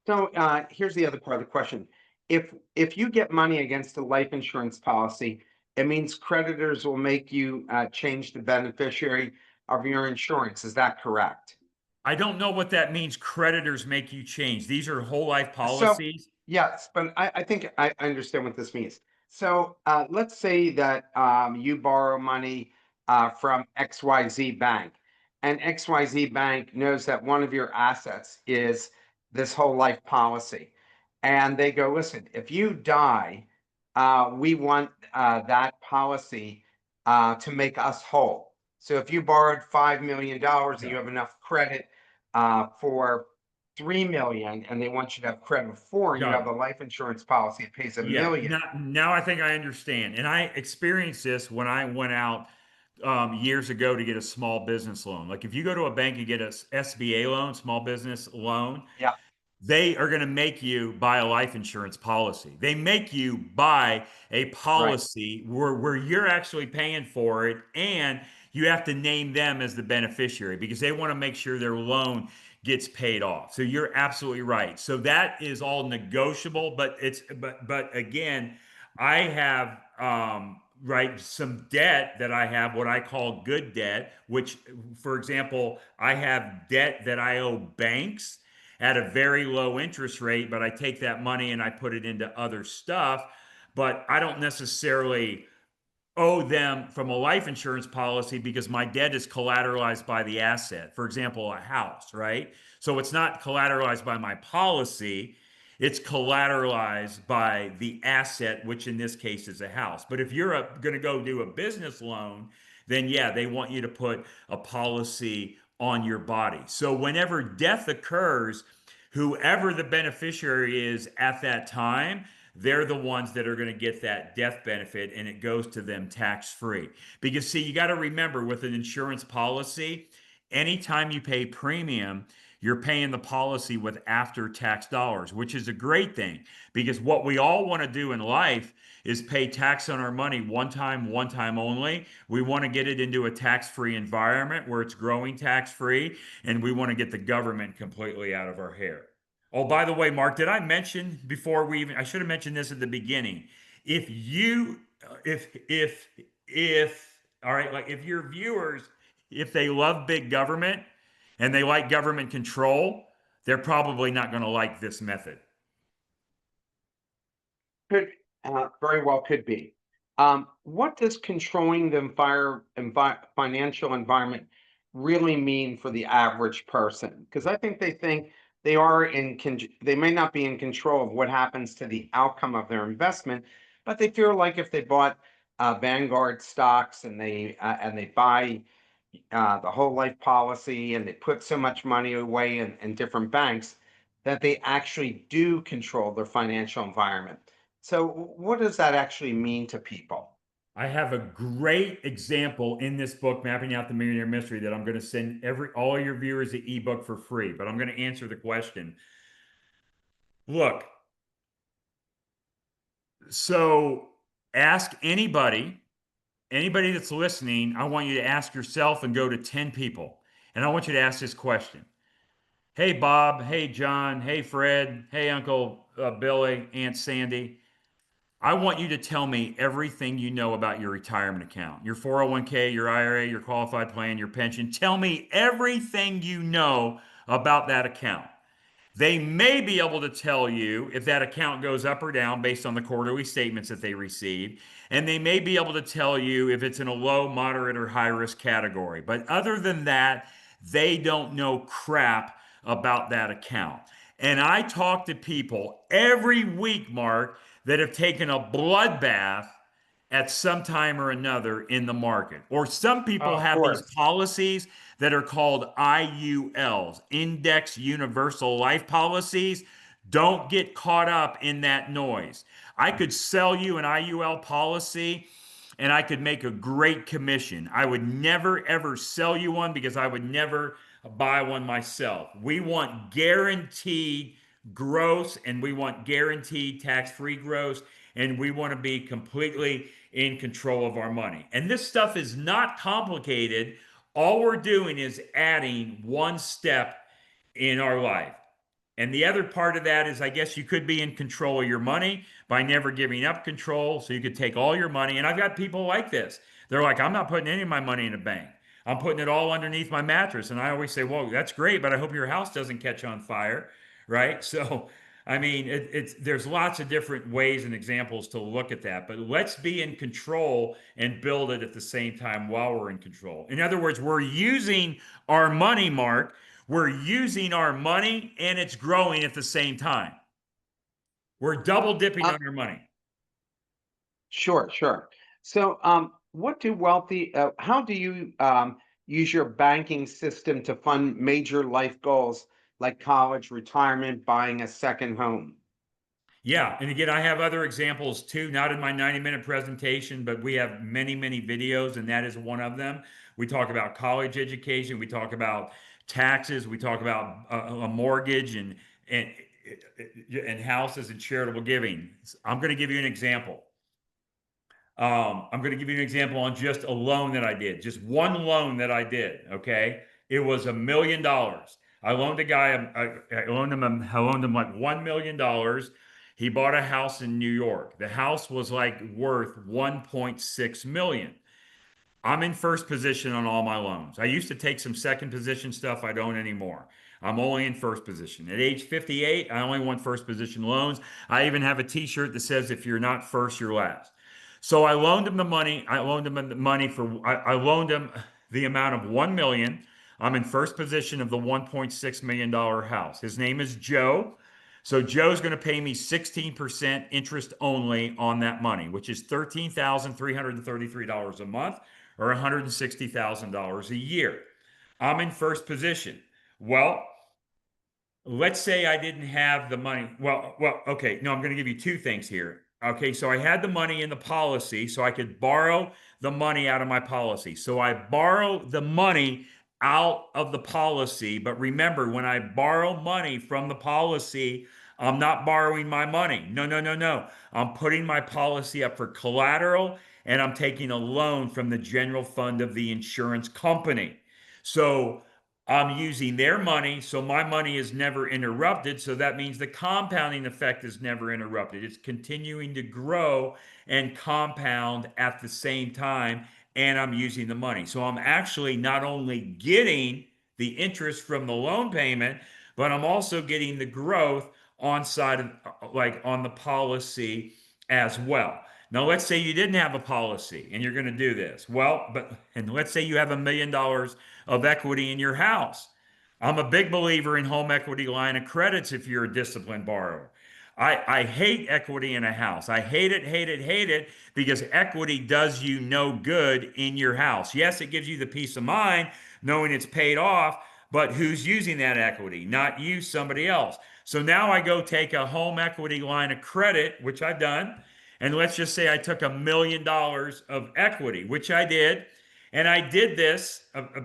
So here's the other part of the question. If you get money against a life insurance policy, it means creditors will make you change the beneficiary of your insurance. Is that correct?
I don't know what that means. Creditors make you change. These are whole life
So,
policies.
yes, but I think I understand what this means. So, let's say that you borrow money from XYZ Bank, and XYZ Bank knows that one of your assets is this whole life policy. And they go, listen, if you die, we want that policy to make us whole. So if you borrowed $5 million and you
Yeah.
have enough credit for 3 million and they want you to have credit of four and you
Got
have
it.
a life insurance policy, it pays a
Yeah.
million.
Now I think I understand. And I experienced this when I went out years ago to get a small business loan. Like if you go to a bank and get a SBA loan, small business loan,
Yeah.
they are going to make you buy a life insurance policy. They make you buy a
Right.
policy where you're actually paying for it, and you have to name them as the beneficiary because they want to make sure their loan gets paid off. So you're absolutely right. So that is all negotiable, but again, I have right some debt that I have what I call good debt, which for example, I have debt that I owe banks at a very low interest rate, but I take that money and I put it into other stuff. But I don't necessarily owe them from a life insurance policy because my debt is collateralized by the asset. For example, a house, right? So it's not collateralized by my policy, it's collateralized by the asset, which in this case is a house. But if you're going to go do a business loan, then yeah, they want you to put a policy on your body. So whenever death occurs, whoever the beneficiary is at that time, they're the ones that are going to get that death benefit, and it goes to them tax free. Because, see, you got to remember with an insurance policy, anytime you pay premium, you're paying the policy with after tax dollars, which is a great thing because what we all want to do in life is pay tax on our money one time only. We want to get it into a tax free environment where it's growing tax free, and we want to get the government completely out of our hair. Oh, by the way, Mark, did I mention before we even, I should have mentioned this at the beginning. If you, if, all right, like if your viewers, if they love big government and they like government control, they're probably not going to like this method.
Could very well could be. What does controlling the financial environment really mean for the average person? Because I think they are they may not be in control of what happens to the outcome of their investment, but they feel like if they bought Vanguard stocks and they buy the whole life policy and they put so much money away in different banks that they actually do control their financial environment. So, what does that actually mean to people?
I have a great example in this book, Mapping Out the Millionaire Mystery, that I'm going to send all your viewers the ebook for free. But I'm going to answer the question. Look, so ask anybody that's listening. I want you to ask yourself and go to 10 people. And I want you to ask this question. Hey, Bob. Hey, John. Hey, Fred. Hey, Uncle Billy, Aunt Sandy. I want you to tell me everything you know about your retirement account, your 401k, your IRA, your qualified plan, your pension. Tell me everything you know about that account. They may be able to tell you if that account goes up or down based on the quarterly statements that they receive. And they may be able to tell you if it's in a low, moderate, or high risk category. But other than that, they don't know crap about that account. And I talk to people every week, Mark, that have taken a bloodbath at some time or another in the market. Or some people
Of
have these
course.
policies that are called IULs, Index Universal Life Policies. Don't get caught up in that noise. I could sell you an IUL policy and I could make a great commission. I would never ever sell you one because I would never buy one myself. We want guaranteed gross and we want guaranteed tax free gross, and we want to be completely in control of our money. And this stuff is not complicated. All we're doing is adding one step in our life. And the other part of that is, I guess you could be in control of your money by never giving up control. So you could take all your money. And I've got people like this. They're like, I'm not putting any of my money in a bank. I'm putting it all underneath my mattress. And I always say, well, that's great, but I hope your house doesn't catch on fire. Right. So, I mean, there's lots of different ways and examples to look at that. But let's be in control and build it at the same time while we're in control. In other words, we're using our money, Mark, we're using our money and it's growing at the same time. We're double dipping
Uh,
on our money.
sure, sure. So, what do how do you use your banking system to fund major life goals like college, retirement, buying a second home?
Yeah. And again, I have other examples too, not in my 90-minute presentation, but we have many, many videos, and that is one of them. We talk about college education, we talk about taxes, we talk about a mortgage, and and houses and charitable giving. I'm going to give you an example. I'm going to give you an example on just a loan that I did, just one loan that I did. Okay, it was $1 million. I loaned a guy, I loaned him like $1 million. He bought a house in New York. The house was like worth 1.6 million. I'm in first position on all my loans. I used to take some second position stuff. I don't anymore. I'm only in first position. At age 58, I only want first position loans. I even have a t-shirt that says, if you're not first, you're last. So I loaned him the money. I loaned him the money for, I loaned him the amount of 1 million. I'm in first position of the $1.6 million house. His name is Joe. So Joe's going to pay me 16% interest only on that money, which is $13,333 a month or $160,000 a year. I'm in first position. Well, let's say I didn't have the money. Okay. No, I'm going to give you two things here. Okay, so I had the money in the policy, so I could borrow the money out of my policy. So I borrow the money out of the policy. But remember, when I borrow money from the policy, I'm not borrowing my money. No, no, no, no. I'm putting my policy up for collateral and I'm taking a loan from the general fund of the insurance company. So I'm using their money, so my money is never interrupted. So that means the compounding effect is never interrupted. It's continuing to grow and compound at the same time, and I'm using the money. So I'm actually not only getting the interest from the loan payment, but I'm also getting the growth on side of like on the policy as well. Now, let's say you didn't have a policy and you're going to do this. And let's say you have $1 million of equity in your house. I'm a big believer in home equity line of credits if you're a disciplined borrower. I hate equity in a house. I hate it, hate it, hate it because equity does you no good in your house. Yes, it gives you the peace of mind knowing it's paid off, but who's using that equity? Not you, somebody else. So now I go take a home equity line of credit, which I've done, and let's just say I took $1 million of equity, which I did. And I did this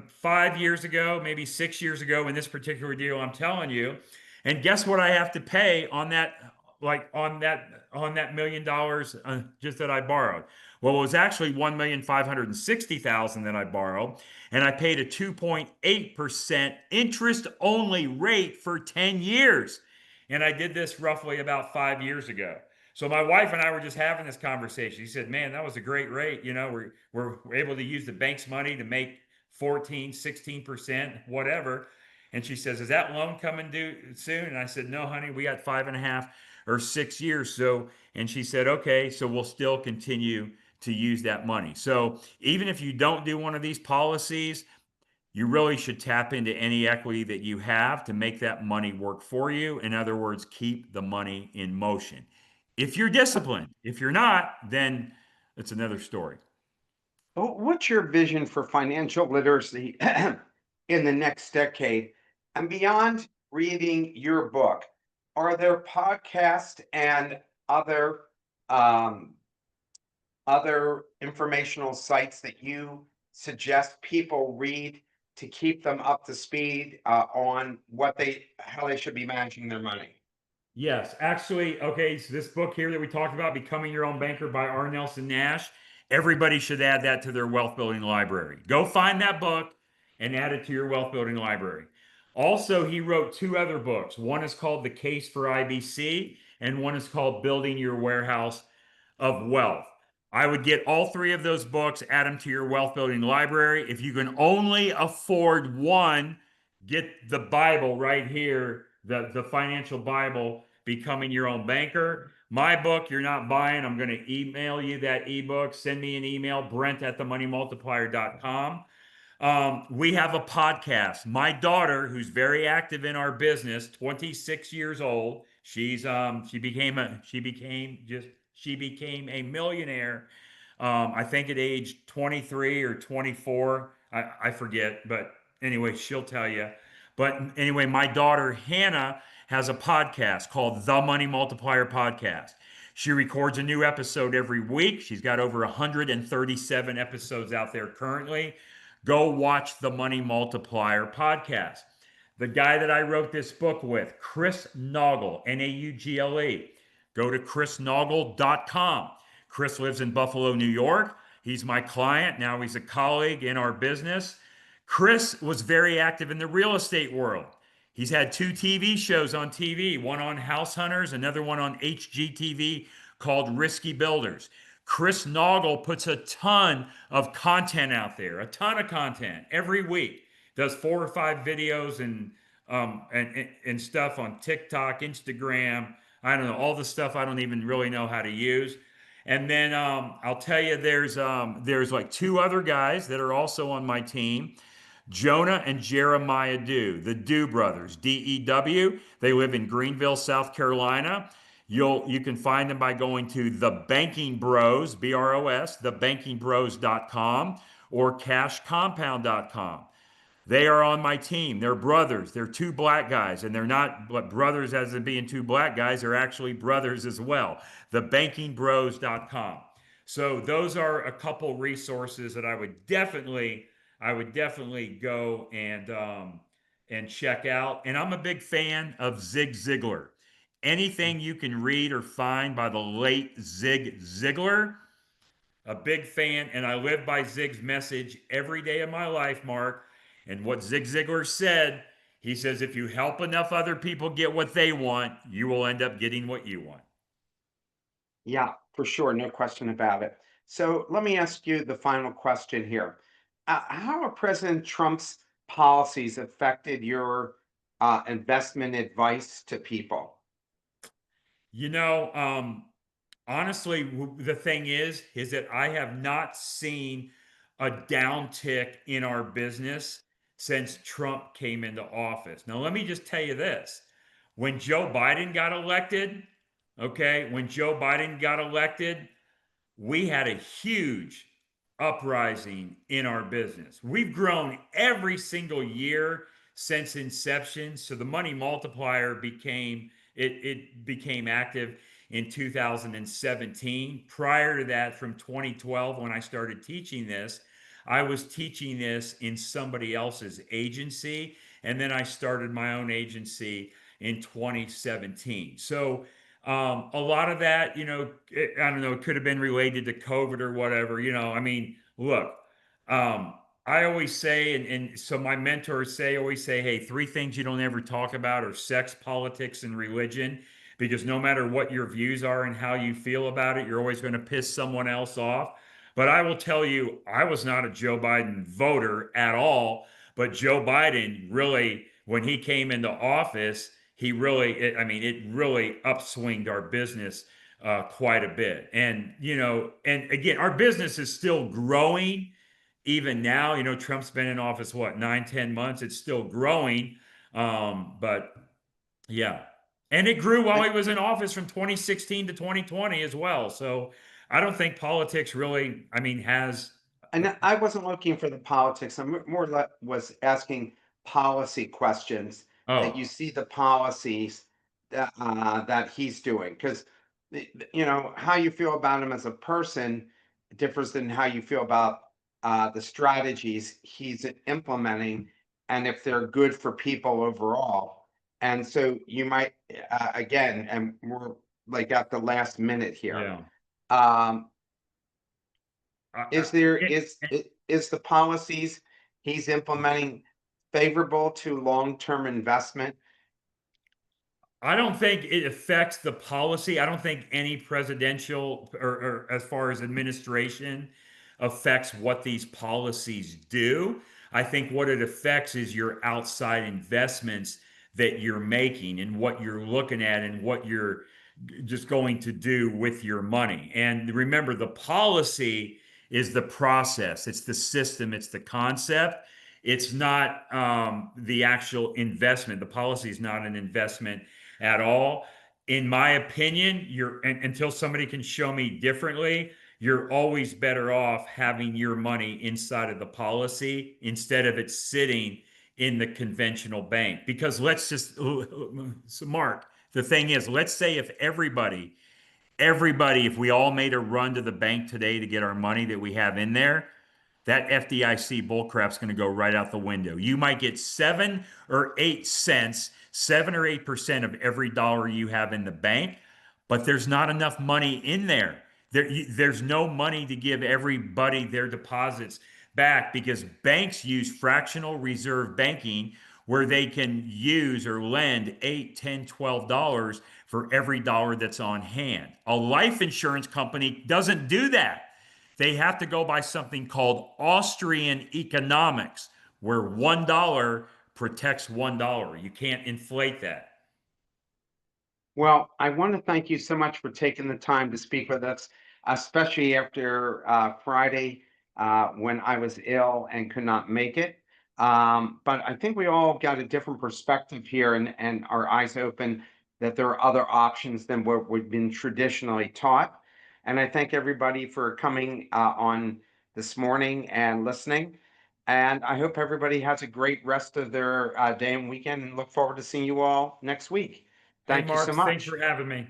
5 years ago, maybe 6 years ago in this particular deal I'm telling you. And guess what I have to pay on that, on that $1 million just that I borrowed? Well, it was actually 1,560,000 that I borrowed, and I paid a 2.8% interest only rate for 10 years. And I did this roughly about 5 years ago. So my wife and I were just having this conversation. She said, "Man, that was a great rate. We're able to use the bank's money to make 14, 16%, whatever." And she says, "Is that loan coming due soon?" And I said, "No, honey, we got 5.5 or 6 years." And she said, "Okay, so we'll still continue to use that money." So even if you don't do one of these policies, you really should tap into any equity that you have to make that money work for you. In other words, keep the money in motion. If you're disciplined, if you're not, then it's another story.
What's your vision for financial literacy in the next decade? And beyond reading your book, are there podcasts and um, other informational sites that you suggest people read to keep them up to speed on how they should be managing their money?
Yes, actually, okay, so this book here that we talked about, Becoming Your Own Banker by R. Nelson Nash, everybody should add that to their wealth building library. Go find that book and add it to your wealth building library. Also, he wrote two other books. One is called The Case for IBC, and one is called Building Your Warehouse of Wealth. I would get all three of those books, add them to your wealth building library. If you can only afford one, get the Bible right here, the financial Bible, Becoming Your Own Banker. My book, you're not buying. I'm going to email you that ebook. Send me an email, brent@themoneymultiplier.com. We have a podcast. My daughter, who's very active in our business, 26 years old, she became a millionaire. I think at age 23 or 24. I forget, but anyway, she'll tell you. But anyway, my daughter Hannah has a podcast called The Money Multiplier Podcast. She records a new episode every week. She's got over 137 episodes out there currently. Go watch the Money Multiplier podcast. The guy that I wrote this book with, Chris Naugle, Naugle. Go to chrisnaugle.com. Chris lives in Buffalo, New York. He's my client. Now he's a colleague in our business. Chris was very active in the real estate world. He's had two TV shows on TV, one on House Hunters, another one on HGTV called Risky Builders. Chris Naugle puts a ton of content out there, a ton of content every week. Does 4 or 5 videos and stuff on TikTok, Instagram. I don't know all the stuff I don't even really know how to use. And then I'll tell you, there's like 2 other guys that are also on my team. Jonah and Jeremiah Dew, the Dew brothers, DEW. They live in Greenville, South Carolina. You can find them by going to the Banking Bros, BROS, thebankingbros.com or cashcompound.com. They are on my team. They're brothers. They're 2 black guys, and they're not brothers as in being 2 black guys. They're actually brothers as well. Thebankingbros.com. So those are a couple resources that I would definitely go and check out. And I'm a big fan of Zig Ziglar. Anything you can read or find by the late Zig Ziglar, a big fan, and I live by Zig's message every day of my life, Mark. And what Zig Ziglar said, he says, if you help enough other people get what they want, you will end up getting what you want.
Yeah, for sure. No question about it. So let me ask you the final question here. How have President Trump's policies affected your investment advice to people?
You know, honestly, the thing is that I have not seen a downtick in our business since Trump came into office. Now, let me just tell you this. When Joe Biden got elected, okay, when Joe Biden got elected, we had a huge uprising in our business. We've grown every single year since inception. So the money multiplier it became active in 2017. Prior to that, from 2012, when I started teaching this, I was teaching this in somebody else's agency. And then I started my own agency in 2017. So a lot of that, I don't know, it could have been related to COVID or whatever. I mean, look, I always say, and so my mentors always say, hey, 3 things you don't ever talk about are sex, politics, and religion, because no matter what your views are and how you feel about it, you're always going to piss someone else off. But I will tell you, I was not a Joe Biden voter at all. But Joe Biden really, when he came into office, I mean, it really upswinged our business quite a bit. And again, our business is still growing even now. Trump's been in office, what, 9, 10 months? It's still growing. But yeah. And it grew while
I,
he was in office from 2016 to 2020 as well. So I don't think politics really, I mean, has.
and I wasn't looking for the politics. Was asking policy questions that you
Oh,
see the policies that he's doing, because how you feel about him as a person differs than how you feel about the strategies he's implementing, and if they're good for people overall. And so you might again, and we're like at the last minute here.
yeah.
Um,
I,
is
I,
there
it,
is the policies he's implementing favorable to long-term investment?
I don't think it affects the policy. I don't think any presidential or as far as administration affects what these policies do. I think what it affects is your outside investments that you're making and what you're looking at and what you're just going to do with your money. And remember, the policy is the process, it's the system, it's the concept. It's not the actual investment. The policy is not an investment at all. In my opinion, until somebody can show me differently, you're always better off having your money inside of the policy instead of it sitting in the conventional bank. Because so Mark, the thing is, let's say if everybody, if we all made a run to the bank today to get our money that we have in there, that FDIC bullcrap's going to go right out the window. You might get 7 or 8 cents, 7 or 8% of every dollar you have in the bank, but there's not enough money in there. There's no money to give everybody their deposits back because banks use fractional reserve banking where they can use or lend 8, 10, $12 for every dollar that's on hand. A life insurance company doesn't do that. They have to go by something called Austrian economics, where $1 protects $1. You can't inflate that.
Well, I want to thank you so much for taking the time to speak with us, especially after Friday when I was ill and could not make it. But I think we all got a different perspective here and our eyes open that there are other options than what we've been traditionally taught. And I thank everybody for coming on this morning and listening. And I hope everybody has a great rest of their day and weekend and look forward to seeing you all next week.
Hey,
Thank you so
Mark, thanks for
much.
having me.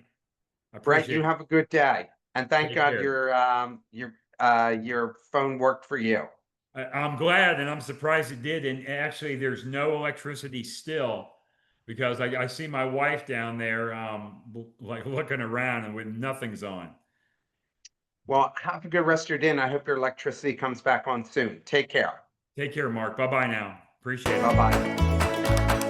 I
Brent,
appreciate
you
it.
have a good day. And thank
Take
God
care.
your phone worked for you.
I'm glad and I'm surprised it did. And actually, there's no electricity still because I see my wife down there like looking around and with nothing's on.
Well, have a good rest of your day, and I hope your electricity comes back on soon. Take care.
Take care, Mark. Bye bye now. Appreciate it.
Bye-bye.